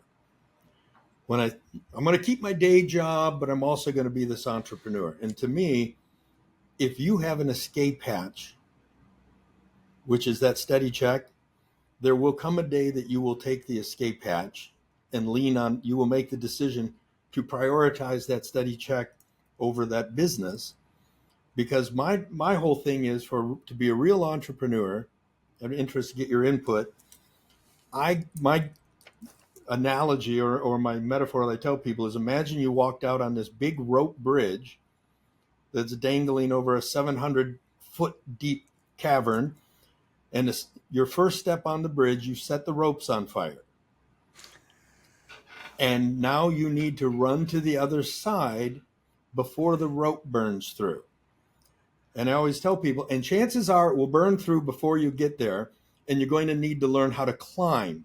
I'm going to keep my day job, but I'm also going to be this entrepreneur. And to me, if you have an escape hatch, which is that steady check, there will come a day that you will take the escape hatch and you will make the decision to prioritize that steady check over that business. Because my whole thing is to be a real entrepreneur. I'm interested to get your input. My analogy or my metaphor that I tell people is, imagine you walked out on this big rope bridge that's dangling over a 700-foot deep cavern, and your first step on the bridge, you set the ropes on fire. And now you need to run to the other side before the rope burns through. And I always tell people, and chances are it will burn through before you get there, and you're going to need to learn how to climb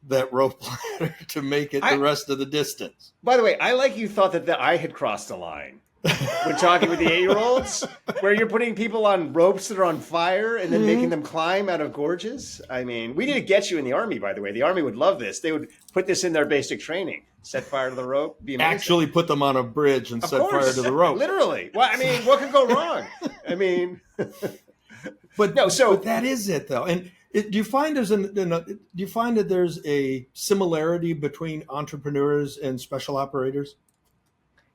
that rope ladder to make it the rest of the distance. By the way, I like you thought that I had crossed a line when talking with the 8-year-olds, where you're putting people on ropes that are on fire and then making them climb out of gorges. I mean, we need to get you in the Army, by the way. The Army would love this. They would put this in their basic training. Set fire to the rope. Be amazing. Actually put them on a bridge and set fire to the rope. Literally. Well, I mean, what could go wrong? I mean, but that is it, though. And do you find that there's a similarity between entrepreneurs and special operators?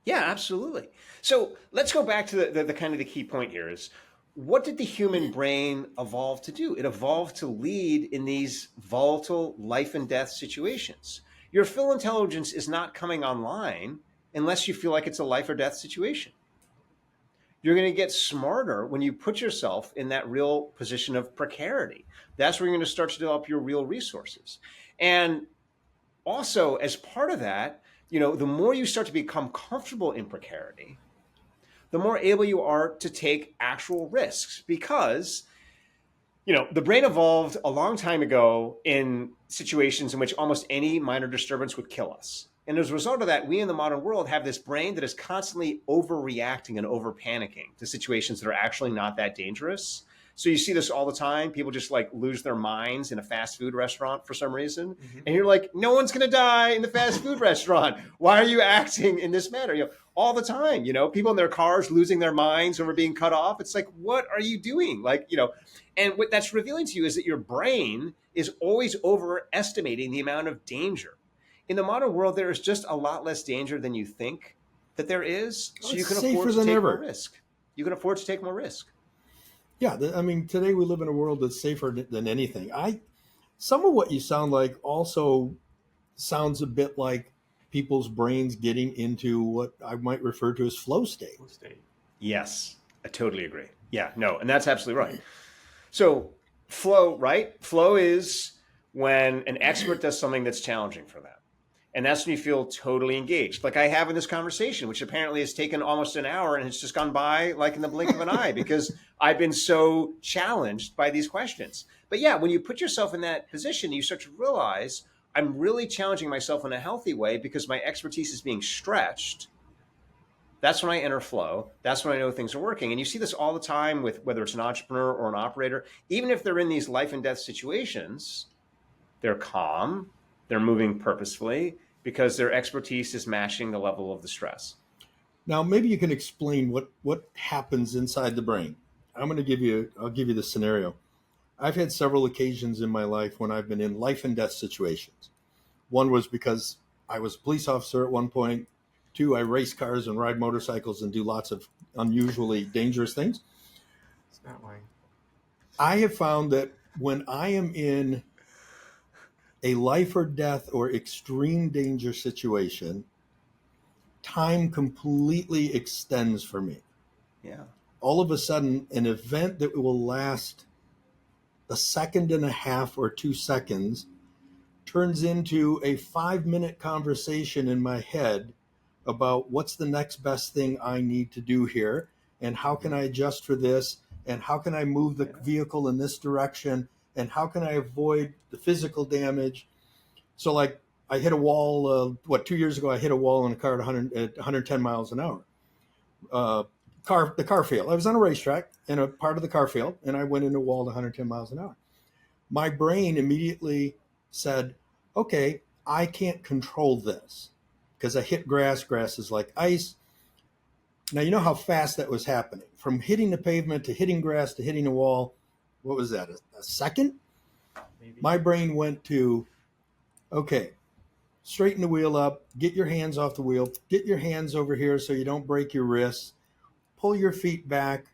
Yeah, absolutely. So let's go back to the kind of the key point here is, what did the human brain evolve to do? It evolved to lead in these volatile life and death situations. Your full intelligence is not coming online unless you feel like it's a life or death situation. You're going to get smarter when you put yourself in that real position of precarity. That's where you're going to start to develop your real resources. And also, as part of that, the more you start to become comfortable in precarity, the more able you are to take actual risks, because the brain evolved a long time ago in situations in which almost any minor disturbance would kill us. And as a result of that, we in the modern world have this brain that is constantly overreacting and over panicking to situations that are actually not that dangerous. So you see this all the time. People just lose their minds in a fast food restaurant for some reason. Mm-hmm. And you're like, no one's going to die in the fast food restaurant. Why are you acting in this manner? All the time, people in their cars losing their minds over being cut off. It's like, what are you doing? And what that's revealing to you is that your brain is always overestimating the amount of danger. In the modern world, there is just a lot less danger than you think that there is. So you can afford to take more risk. You can afford to take more risk. Yeah, I mean, today we live in a world that's safer than anything. Some of what you sound like also sounds a bit like people's brains getting into what I might refer to as flow state. Yes, I totally agree. Yeah, no, and that's absolutely right. So flow, right? Flow is when an expert does something that's challenging for them. And that's when you feel totally engaged. Like I have in this conversation, which apparently has taken almost an hour and it's just gone by like in the blink of an eye because I've been so challenged by these questions. But yeah, when you put yourself in that position, you start to realize I'm really challenging myself in a healthy way because my expertise is being stretched. That's when I enter flow. That's when I know things are working. And you see this all the time with whether it's an entrepreneur or an operator. Even if they're in these life and death situations, they're calm, they're moving purposefully because their expertise is matching the level of the stress. Now, maybe you can explain what happens inside the brain. I'll give you the scenario. I've had several occasions in my life when I've been in life and death situations. One was because I was a police officer at one point. 2, I race cars and ride motorcycles and do lots of unusually dangerous things. It's not lying. I have found that when I am in a life or death or extreme danger situation, time completely extends for me. Yeah. All of a sudden, an event that will last a second and a half or 2 seconds turns into a 5-minute conversation in my head about what's the next best thing I need to do here, and how can I adjust for this, and how can I move the vehicle in this direction, and how can I avoid the physical damage. So like I hit a wall, 2 years ago, I hit a wall in a car at 110 miles an hour. the car field. I was on a racetrack in a part of the car field, and I went into a wall at 110 miles an hour. My brain immediately said, okay, I can't control this because I hit grass. Grass is like ice. Now, you know how fast that was happening. From hitting the pavement to hitting grass to hitting a wall, what was that, a second? Maybe. My brain went to, okay, straighten the wheel up, get your hands off the wheel, get your hands over here so you don't break your wrists, pull your feet back,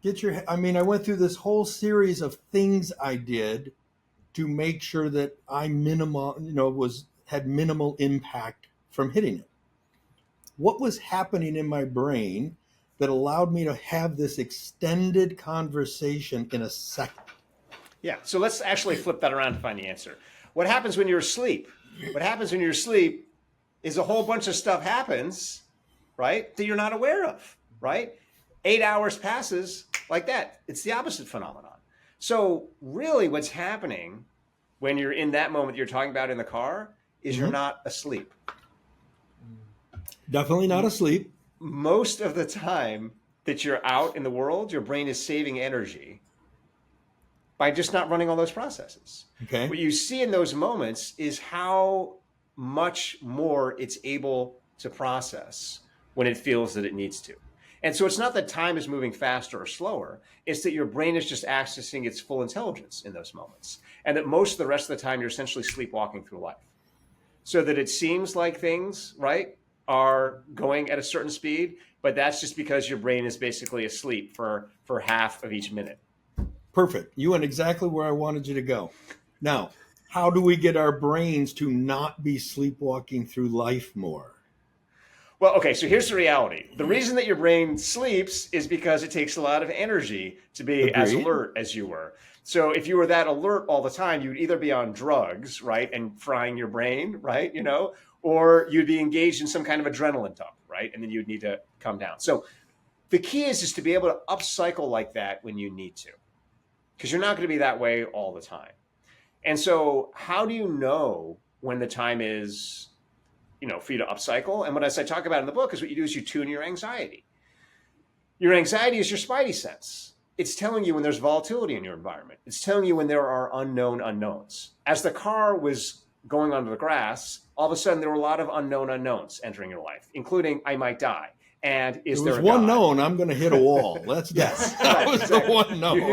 I went through this whole series of things I did to make sure that I had minimal impact from hitting it. What was happening in my brain that allowed me to have this extended conversation in a second? Yeah, so let's actually flip that around to find the answer. What happens when you're asleep? What happens when you're asleep is a whole bunch of stuff happens, right, that you're not aware of, right? 8 hours passes like that. It's the opposite phenomenon. So really what's happening when you're in that moment you're talking about in the car is you're not asleep. Definitely not asleep. Most of the time that you're out in the world, your brain is saving energy by just not running all those processes. Okay. What you see in those moments is how much more it's able to process when it feels that it needs to. And so it's not that time is moving faster or slower, it's that your brain is just accessing its full intelligence in those moments. And that most of the rest of the time you're essentially sleepwalking through life. So that it seems like things, right, are going at a certain speed, but that's just because your brain is basically asleep for half of each minute. Perfect. You went exactly where I wanted you to go. Now, how do we get our brains to not be sleepwalking through life more? Well, okay, so here's the reality. The reason that your brain sleeps is because it takes a lot of energy to be as alert as you were. So if you were that alert all the time, you'd either be on drugs, right, and frying your brain, right, or you'd be engaged in some kind of adrenaline dump, right, and then you'd need to come down. So the key is to be able to upcycle like that when you need to, because you're not going to be that way all the time. And so how do you know when the time is, for you to upcycle? And what I talk about in the book is what you do is you tune your anxiety. Your anxiety is your spidey sense. It's telling you when there's volatility in your environment. It's telling you when there are unknown unknowns. As the car was going onto the grass, all of a sudden there were a lot of unknown unknowns entering your life, including I might die. And is there a God? There was one known, I'm going to hit a wall. That's yes, that was exactly. The one known. You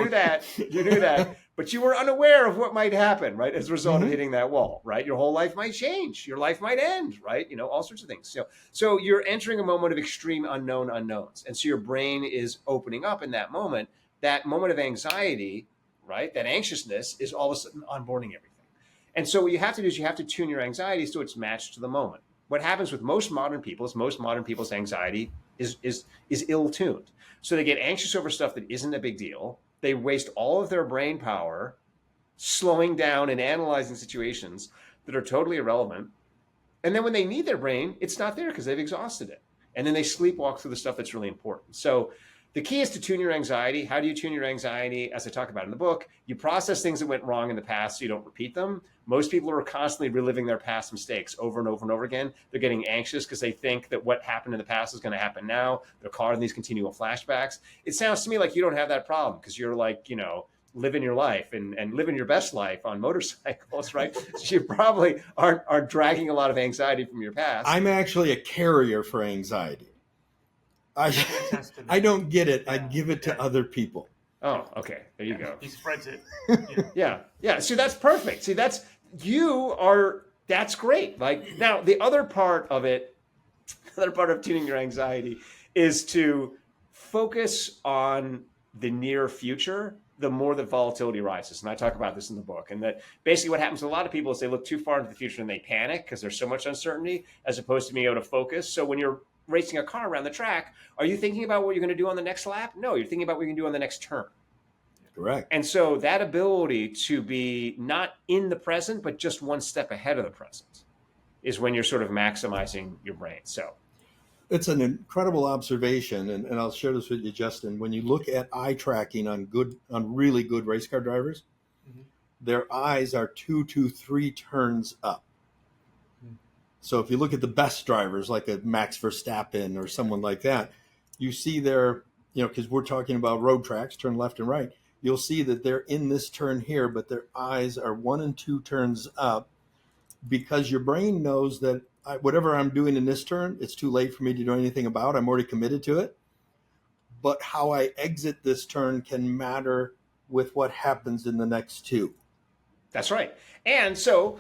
knew that, but you were unaware of what might happen, right, as a result of hitting that wall, right? Your whole life might change. Your life might end, right? All sorts of things. So you're entering a moment of extreme unknown unknowns. And so your brain is opening up in that moment of anxiety, right? That anxiousness is all of a sudden onboarding everything. And so what you have to do is you have to tune your anxiety so it's matched to the moment. What happens with most modern people is most modern people's anxiety is ill-tuned. So they get anxious over stuff that isn't a big deal. They waste all of their brain power slowing down and analyzing situations that are totally irrelevant. And then when they need their brain, it's not there because they've exhausted it. And then they sleepwalk through the stuff that's really important. So the key is to tune your anxiety. How do you tune your anxiety? As I talk about in the book, you process things that went wrong in the past so you don't repeat them. Most people are constantly reliving their past mistakes over and over and over again. They're getting anxious because they think that what happened in the past is going to happen now. They're caught in these continual flashbacks. It sounds to me like you don't have that problem because you're like, living your life and living your best life on motorcycles, right? So you probably aren't dragging a lot of anxiety from your past. I'm actually a carrier for anxiety. I don't get it. Yeah. I give it to other people. Oh, okay. There you go. He spreads it. Yeah. See, that's perfect. See, that's great. Like now the other part of tuning your anxiety is to focus on the near future, the more that volatility rises. And I talk about this in the book. And that basically what happens to a lot of people is they look too far into the future and they panic because there's so much uncertainty as opposed to being able to focus. So when you're racing a car around the track, are you thinking about what you're going to do on the next lap? No, you're thinking about what you're going to do on the next turn. Correct. And so that ability to be not in the present, but just one step ahead of the present is when you're sort of maximizing your brain. So it's an incredible observation. And I'll share this with you, Justin. When you look at eye tracking on really good race car drivers, their eyes are 2 to 3 turns up. So if you look at the best drivers, like a Max Verstappen or someone like that, you see their, because we're talking about road tracks, turn left and right. You'll see that they're in this turn here, but their eyes are 1 and 2 turns up, because your brain knows that whatever I'm doing in this turn, it's too late for me to do anything about. I'm already committed to it. But how I exit this turn can matter with what happens in the next 2. That's right. And so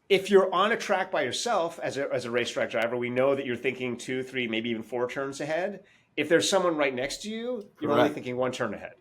if you're on a track by yourself as a racetrack driver, we know that you're thinking 2, 3, maybe even 4 turns ahead. If there's someone right next to you, you're only thinking 1 turn ahead.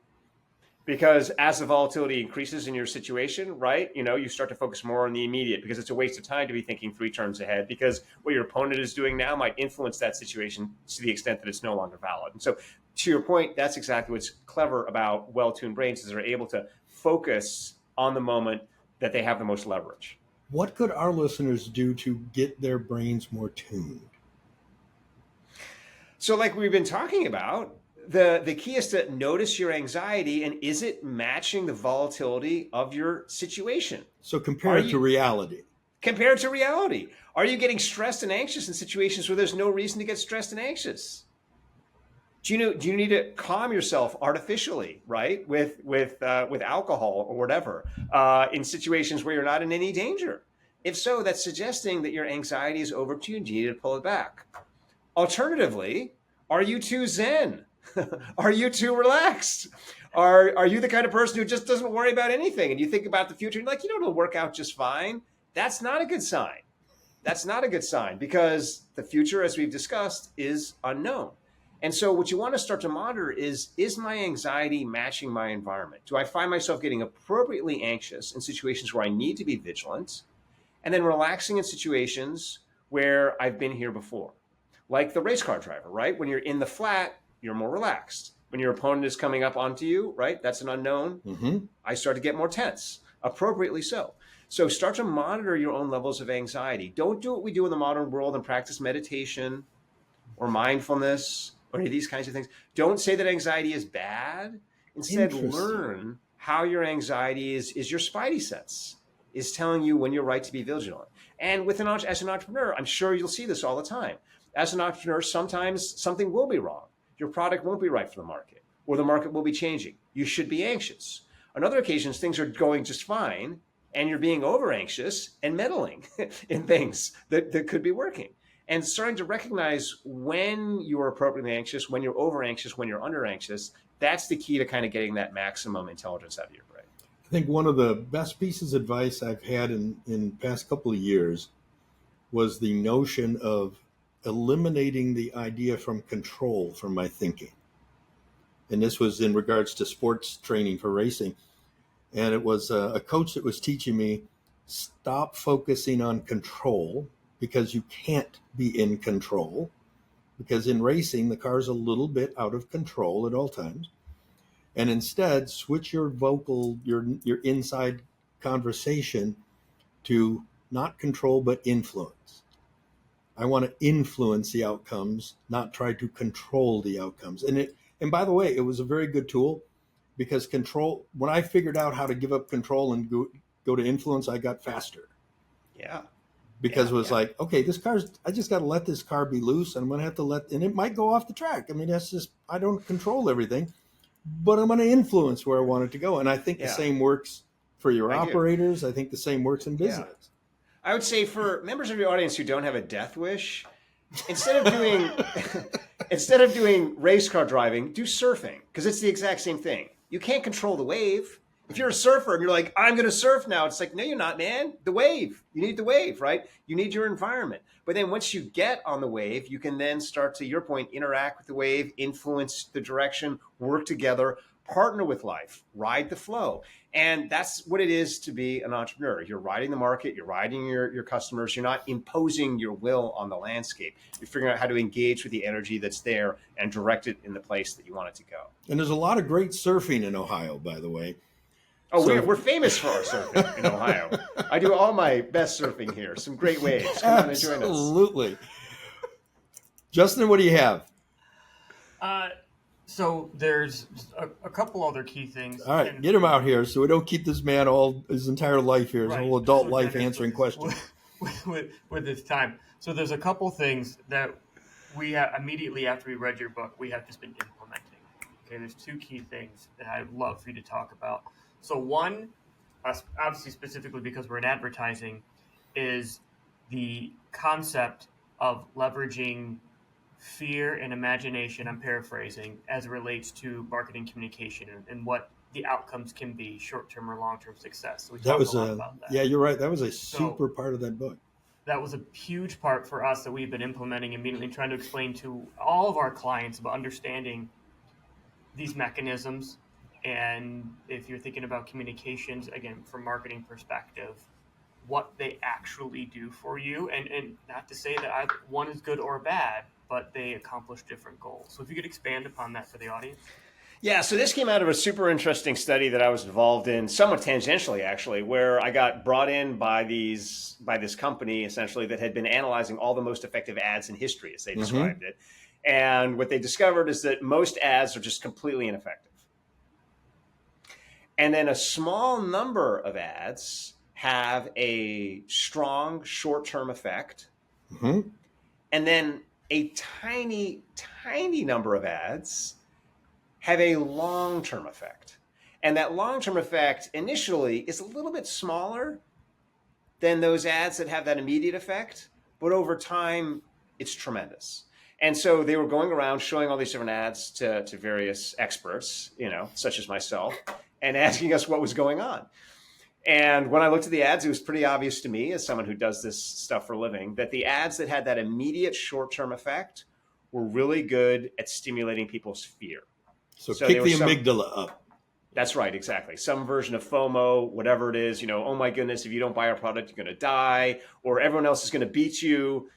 Because as the volatility increases in your situation, right, you start to focus more on the immediate, because it's a waste of time to be thinking 3 turns ahead, because what your opponent is doing now might influence that situation to the extent that it's no longer valid. And so to your point, that's exactly what's clever about well-tuned brains, is they're able to focus on the moment that they have the most leverage. What could our listeners do to get their brains more tuned? So like we've been talking about, the key is to notice your anxiety, and is it matching the volatility of your situation? So compare it to reality. Compare it to reality. Are you getting stressed and anxious in situations where there's no reason to get stressed and anxious? Do you need to calm yourself artificially, right? With alcohol or whatever, in situations where you're not in any danger? If so, that's suggesting that your anxiety is overtuned. You need to pull it back. Alternatively, are you too zen? Are you too relaxed? Are you the kind of person who just doesn't worry about anything, and you think about the future and you're like, it'll work out just fine? That's not a good sign. That's not a good sign, because the future, as we've discussed, is unknown. And so what you want to start to monitor is my anxiety matching my environment? Do I find myself getting appropriately anxious in situations where I need to be vigilant, and then relaxing in situations where I've been here before? Like the race car driver, right? When you're in the flat, you're more relaxed. When your opponent is coming up onto you, right? That's an unknown. Mm-hmm. I start to get more tense, appropriately so. So start to monitor your own levels of anxiety. Don't do what we do in the modern world and practice meditation or mindfulness or any of these kinds of things. Don't say that anxiety is bad. Instead, learn how your anxiety is your spidey sense, is telling you when you're right to be vigilant. And as an entrepreneur, I'm sure you'll see this all the time. As an entrepreneur, sometimes something will be wrong. Your product won't be right for the market, or the market will be changing. You should be anxious. On other occasions, things are going just fine, and you're being over anxious and meddling in things that could be working. And starting to recognize when you're appropriately anxious, when you're over anxious, when you're under anxious, that's the key to kind of getting that maximum intelligence out of your brain. I think one of the best pieces of advice I've had in the past couple of years was the notion of eliminating the idea from control from my thinking. And this was in regards to sports training for racing. And it was a coach that was teaching me, stop focusing on control, because you can't be in control. Because in racing, the car's a little bit out of control at all times. And instead, switch your your inside conversation to not control, but influence. I want to influence the outcomes, not try to control the outcomes. And by the way, it was a very good tool, because control, when I figured out how to give up control and go to influence, I got faster. Yeah. Because it was like, okay, I just got to let this car be loose, and I'm going to have to and it might go off the track. I mean, that's just, I don't control everything, but I'm going to influence where I want it to go. And I think the same works for your operators. I think the same works in business. Yeah. I would say for members of your audience who don't have a death wish, instead of doing race car driving, do surfing, because it's the exact same thing. You can't control the wave. If you're a surfer and you're like, I'm going to surf now, it's like, no, you're not, man. The wave. You need the wave, right? You need your environment. But then once you get on the wave, you can then start, to your point, interact with the wave, influence the direction, work together, partner with life, ride the flow. And that's what it is to be an entrepreneur. You're riding the market, you're riding your customers, you're not imposing your will on the landscape. You're figuring out how to engage with the energy that's there and direct it in the place that you want it to go. And there's a lot of great surfing in Ohio, by the way. Oh, we're famous for our surfing in Ohio. I do all my best surfing here. Some great waves. Come on and join us. Absolutely. Justin, what do you have? So there's a couple other key things. All right, get him out here so we don't keep this man all his entire life here, his whole adult life answering questions. With this time. So there's a couple things that we have, immediately after we read your book, we have just been implementing. Okay, there's two key things that I'd love for you to talk about. So one, obviously specifically because we're in advertising, is the concept of leveraging fear and imagination, I'm paraphrasing, as it relates to marketing communication and what the outcomes can be, short-term or long-term success. So we That talked was a lot about that. yeah, you're right. That was a So super part of that book. that was a huge part for us that we've been implementing immediately, trying to explain to all of our clients about understanding these mechanisms. And if you're thinking about communications, again, from marketing perspective, what they actually do for you. And not to say that one is good or bad, but they accomplish different goals. So if you could expand upon that for the audience. Yeah, so this came out of a super interesting study that I was involved in, somewhat tangentially actually, where I got brought in by this company essentially that had been analyzing all the most effective ads in history, as they described it. And what they discovered is that most ads are just completely ineffective. And then a small number of ads have a strong short-term effect. Mm-hmm. And then a tiny, tiny number of ads have a long-term effect. And that long-term effect initially is a little bit smaller than those ads that have that immediate effect, but over time, it's tremendous. And so they were going around showing all these different ads to various experts, such as myself, and asking us what was going on. And when I looked at the ads, it was pretty obvious to me, as someone who does this stuff for a living, that the ads that had that immediate short-term effect were really good at stimulating people's fear. So kick the amygdala up. That's right, exactly. Some version of FOMO, whatever it is, oh my goodness, if you don't buy our product, you're going to die, or everyone else is going to beat you,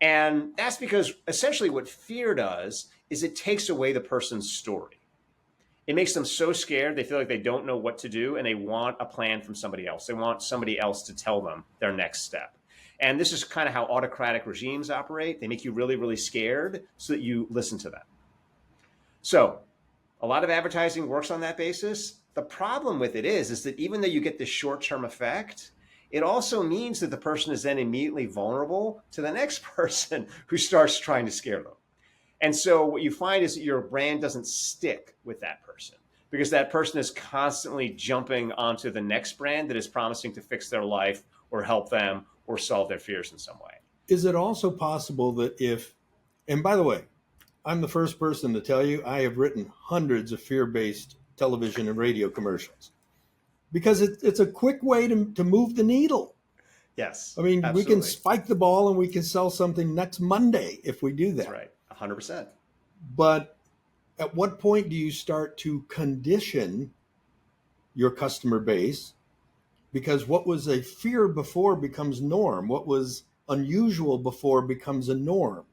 And that's because essentially what fear does is it takes away the person's story. It makes them so scared, they feel like they don't know what to do, and they want a plan from somebody else. They want somebody else to tell them their next step. And this is kind of how autocratic regimes operate. They make you really, really scared so that you listen to them. So a lot of advertising works on that basis. The problem with it is that even though you get this short-term effect, it also means that the person is then immediately vulnerable to the next person who starts trying to scare them. And so what you find is that your brand doesn't stick with that person because that person is constantly jumping onto the next brand that is promising to fix their life or help them or solve their fears in some way. Is it also possible that and by the way, I'm the first person to tell you I have written hundreds of fear-based television and radio commercials because it's a quick way to move the needle. Yes. I mean, absolutely. We can spike the ball and we can sell something next Monday if we do that. That's right. 100%. But at what point do you start to condition your customer base? Because what was a fear before becomes norm. What was unusual before becomes a norm.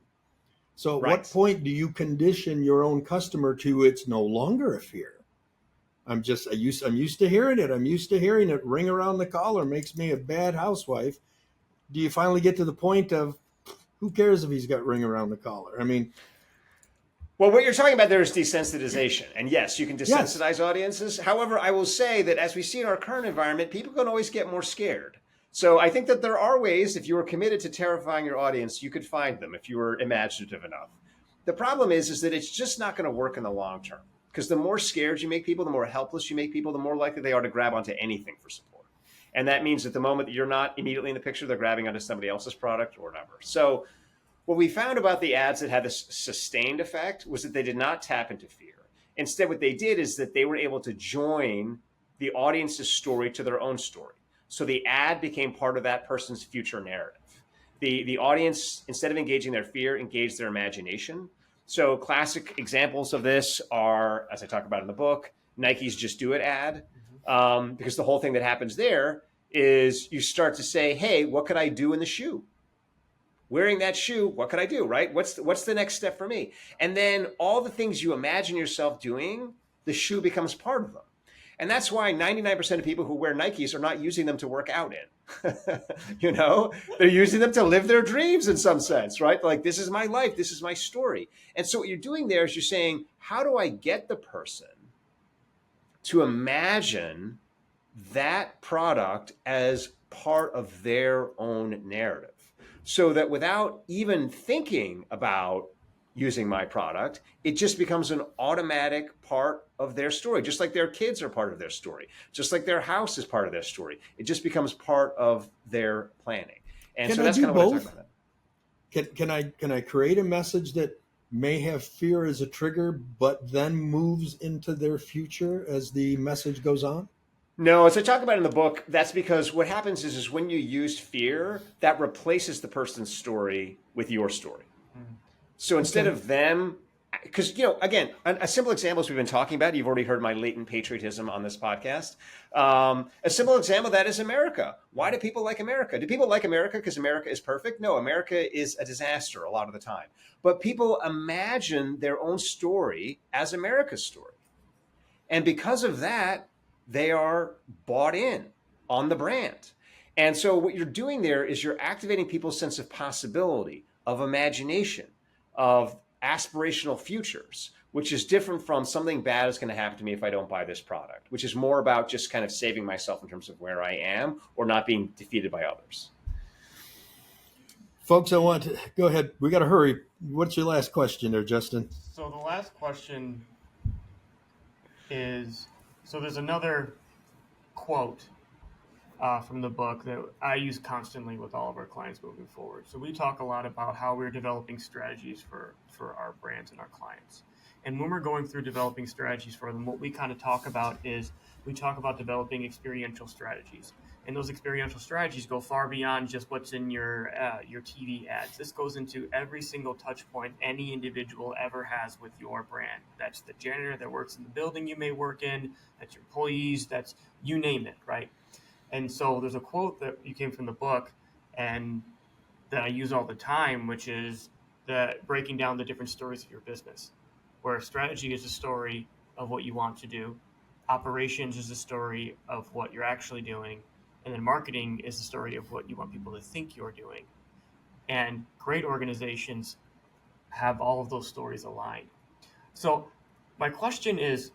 So at what point do you condition your own customer to it's no longer a fear? I'm used to hearing it. I'm used to hearing it ring around the collar makes me a bad housewife. Do you finally get to the point of who cares if he's got ring around the collar? I mean, well, what you're talking about there is desensitization. And yes, you can desensitize audiences. However, I will say that as we see in our current environment, people can always get more scared. So I think that there are ways, if you were committed to terrifying your audience, you could find them if you were imaginative enough. The problem is that it's just not going to work in the long term because the more scared you make people, the more helpless you make people, the more likely they are to grab onto anything for support. And that means that the moment that you're not immediately in the picture, they're grabbing onto somebody else's product or whatever. So what we found about the ads that had this sustained effect was that they did not tap into fear. Instead, what they did is that they were able to join the audience's story to their own story. So the ad became part of that person's future narrative. The audience, instead of engaging their fear, engaged their imagination. So classic examples of this are, as I talk about in the book, Nike's Just Do It ad. Because the whole thing that happens there is you start to say, hey, what could I do in the shoe? Wearing that shoe, what could I do, right? What's the next step for me? And then all the things you imagine yourself doing, the shoe becomes part of them. And that's why 99% of people who wear Nikes are not using them to work out in. They're using them to live their dreams in some sense, right? Like, this is my life. This is my story. And so what you're doing there is you're saying, how do I get the person to imagine that product as part of their own narrative? so that without even thinking about using my product, it just becomes an automatic part of their story, just like their kids are part of their story, just like their house is part of their story. It just becomes part of their planning. And Can so I that's do kind of what I both? talk about. Can I create a message that may have fear as a trigger, but then moves into their future as the message goes on? No, as I talk about in the book, that's because what happens is when you use fear, that replaces the person's story with your story. So instead Okay. of them, because, again, a simple example is we've been talking about, you've already heard my latent patriotism on this podcast. A simple example of that is America. Why do people like America? Do people like America because America is perfect? No, America is a disaster a lot of the time. But people imagine their own story as America's story. And because of that, they are bought in on the brand. And so what you're doing there is you're activating people's sense of possibility, of imagination, of aspirational futures, which is different from something bad is going to happen to me if I don't buy this product, which is more about just kind of saving myself in terms of where I am or not being defeated by others. Folks, I want to go ahead. We got to hurry. What's your last question there, Justin? So the last question is, so there's another quote from the book that I use constantly with all of our clients moving forward. So we talk a lot about how we're developing strategies for our brands and our clients. And when we're going through developing strategies for them, what we kind of talk about is we talk about developing experiential strategies. And those experiential strategies go far beyond just what's in your TV ads. This goes into every single touch point any individual ever has with your brand. That's the janitor that works in the building you may work in, that's your employees, that's you name it, right? And so there's a quote that you came from the book and that I use all the time, which is that breaking down the different stories of your business, where strategy is a story of what you want to do, operations is a story of what you're actually doing, and then marketing is the story of what you want people to think you're doing. And great organizations have all of those stories aligned. So my question is,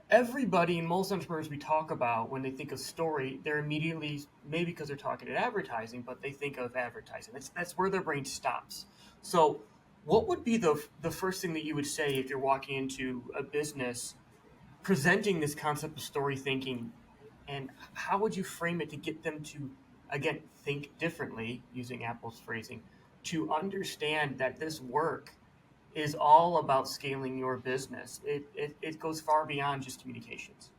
everybody and most entrepreneurs we talk about, when they think of story, they're immediately, maybe because they're talking at advertising, but they think of advertising. That's where their brain stops. So what would be the first thing that you would say if you're walking into a business presenting this concept of story thinking, and how would you frame it to get them to, again, think differently, using Apple's phrasing, to understand that this work is all about scaling your business. It goes far beyond just communications.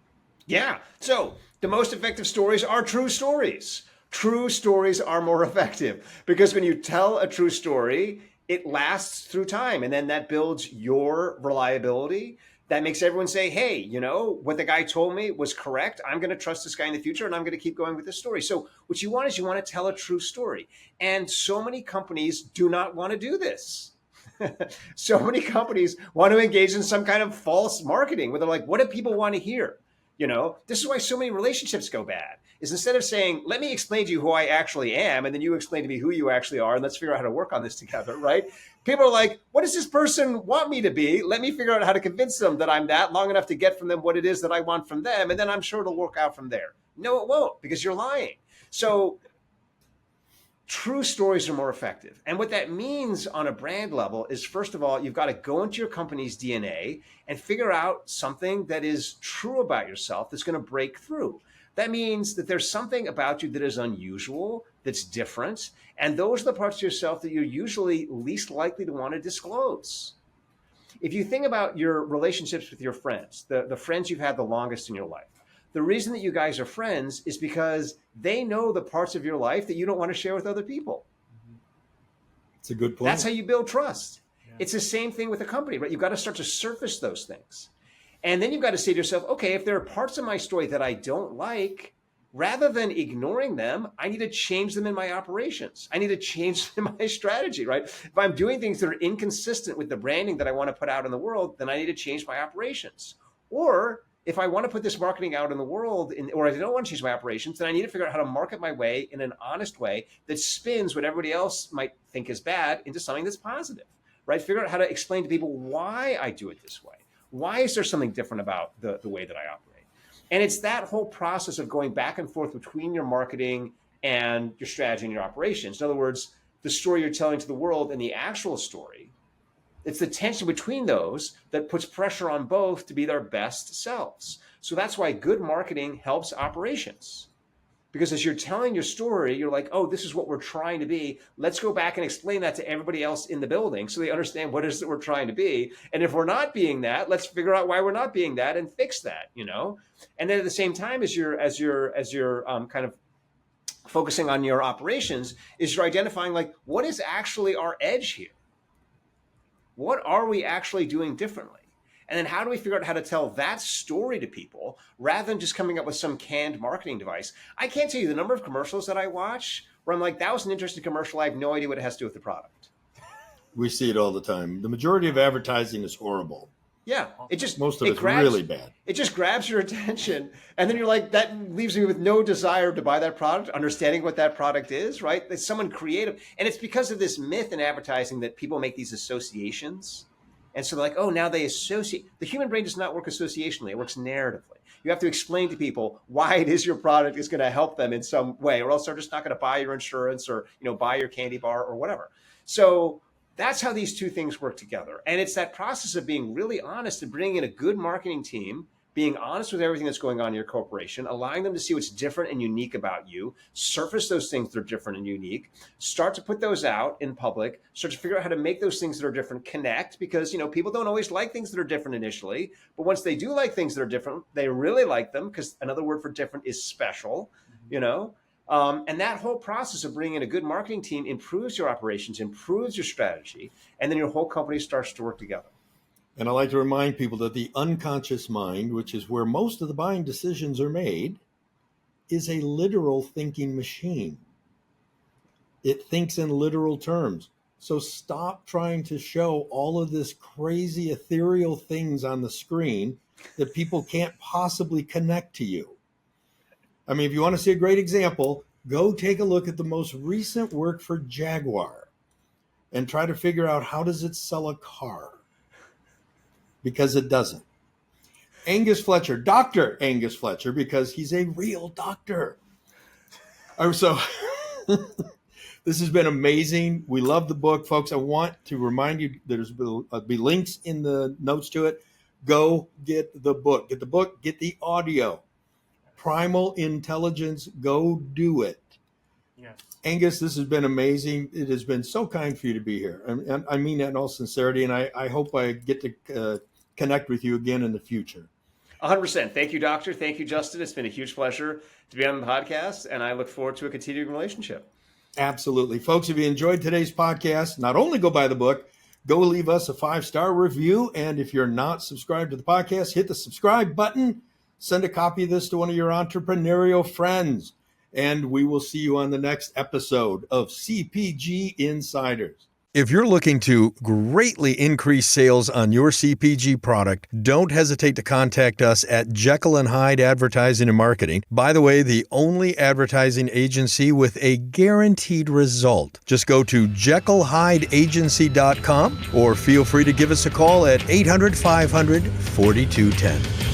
Yeah. So the most effective stories are true stories. True stories are more effective because when you tell a true story, it lasts through time. And then that builds your reliability. That makes everyone say, hey, what the guy told me was correct. I'm going to trust this guy in the future and I'm going to keep going with this story. So what you want is you want to tell a true story. And so many companies do not want to do this. So many companies want to engage in some kind of false marketing where they're like, what do people want to hear? This is why so many relationships go bad, is instead of saying, let me explain to you who I actually am, and then you explain to me who you actually are, and let's figure out how to work on this together, right? People are like, what does this person want me to be? Let me figure out how to convince them that I'm that long enough to get from them what it is that I want from them, and then I'm sure it'll work out from there. No, it won't, because you're lying. So true stories are more effective. And what that means on a brand level is, first of all, you've got to go into your company's DNA and figure out something that is true about yourself that's going to break through. That means that there's something about you that is unusual, that's different. And those are the parts of yourself that you're usually least likely to want to disclose. If you think about your relationships with your friends, the friends you've had the longest in your life, the reason that you guys are friends is because they know the parts of your life that you don't want to share with other people. It's a good point. That's how you build trust. Yeah. It's the same thing with a company, right? You've got to start to surface those things. And then you've got to say to yourself, okay, if there are parts of my story that I don't like, rather than ignoring them, I need to change them in my operations. I need to change them in my strategy, right? If I'm doing things that are inconsistent with the branding that I want to put out in the world, then I need to change my operations. Or if I want to put this marketing out in the world, or I don't want to change my operations, then I need to figure out how to market my way in an honest way that spins what everybody else might think is bad into something that's positive, right? Figure out how to explain to people why I do it this way. Why is there something different about the way that I operate? And it's that whole process of going back and forth between your marketing and your strategy and your operations. In other words, the story you're telling to the world and the actual story, it's the tension between those that puts pressure on both to be their best selves. So that's why good marketing helps operations. Because as you're telling your story, you're like, oh, this is what we're trying to be. Let's go back and explain that to everybody else in the building so they understand what it is that we're trying to be. And if we're not being that, let's figure out why we're not being that and fix that, you know? And then at the same time, as you're kind of focusing on your operations, is you're identifying like, what is actually our edge here? What are we actually doing differently? And then how do we figure out how to tell that story to people rather than just coming up with some canned marketing device? I can't tell you the number of commercials that I watch where I'm like, that was an interesting commercial. I have no idea what it has to do with the product. We see it all the time. The majority of advertising is horrible. Yeah, it just most of it's really bad. It just grabs your attention, and then you're like, that leaves me with no desire to buy that product, understanding what that product is, right? It's someone creative, and it's because of this myth in advertising that people make these associations, and so they're like, oh, now they associate. The human brain does not work associationally; it works narratively. You have to explain to people why it is your product is going to help them in some way, or else they're just not going to buy your insurance or buy your candy bar or whatever. So that's how these two things work together. And it's that process of being really honest and bringing in a good marketing team, being honest with everything that's going on in your corporation, allowing them to see what's different and unique about you, surface those things that are different and unique, start to put those out in public, start to figure out how to make those things that are different connect, because, people don't always like things that are different initially, but once they do like things that are different, they really like them, because another word for different is special, and that whole process of bringing in a good marketing team improves your operations, improves your strategy, and then your whole company starts to work together. And I like to remind people that the unconscious mind, which is where most of the buying decisions are made, is a literal thinking machine. It thinks in literal terms. So stop trying to show all of this crazy ethereal things on the screen that people can't possibly connect to you. I mean, if you want to see a great example, go take a look at the most recent work for Jaguar and try to figure out, how does it sell a car? Because it doesn't. Angus Fletcher, Dr. Angus Fletcher, because he's a real doctor. So this has been amazing. We love the book, folks. I want to remind you, there's be links in the notes to it. Go get the book. Get the book, get the audio. Primal Intelligence, go do it. Yes. Angus, this has been amazing. It has been so kind for you to be here. And I mean that in all sincerity, and I hope I get to connect with you again in the future. 100%. Thank you, Doctor. Thank you, Justin. It's been a huge pleasure to be on the podcast, and I look forward to a continuing relationship. Absolutely. Folks, if you enjoyed today's podcast, not only go buy the book, go leave us a 5-star review. And if you're not subscribed to the podcast, hit the subscribe button. Send a copy of this to one of your entrepreneurial friends. And we will see you on the next episode of CPG Insiders. If you're looking to greatly increase sales on your CPG product, don't hesitate to contact us at Jekyll & Hyde Advertising and Marketing. By the way, the only advertising agency with a guaranteed result. Just go to jekyllhydeagency.com or feel free to give us a call at 800-500-4210.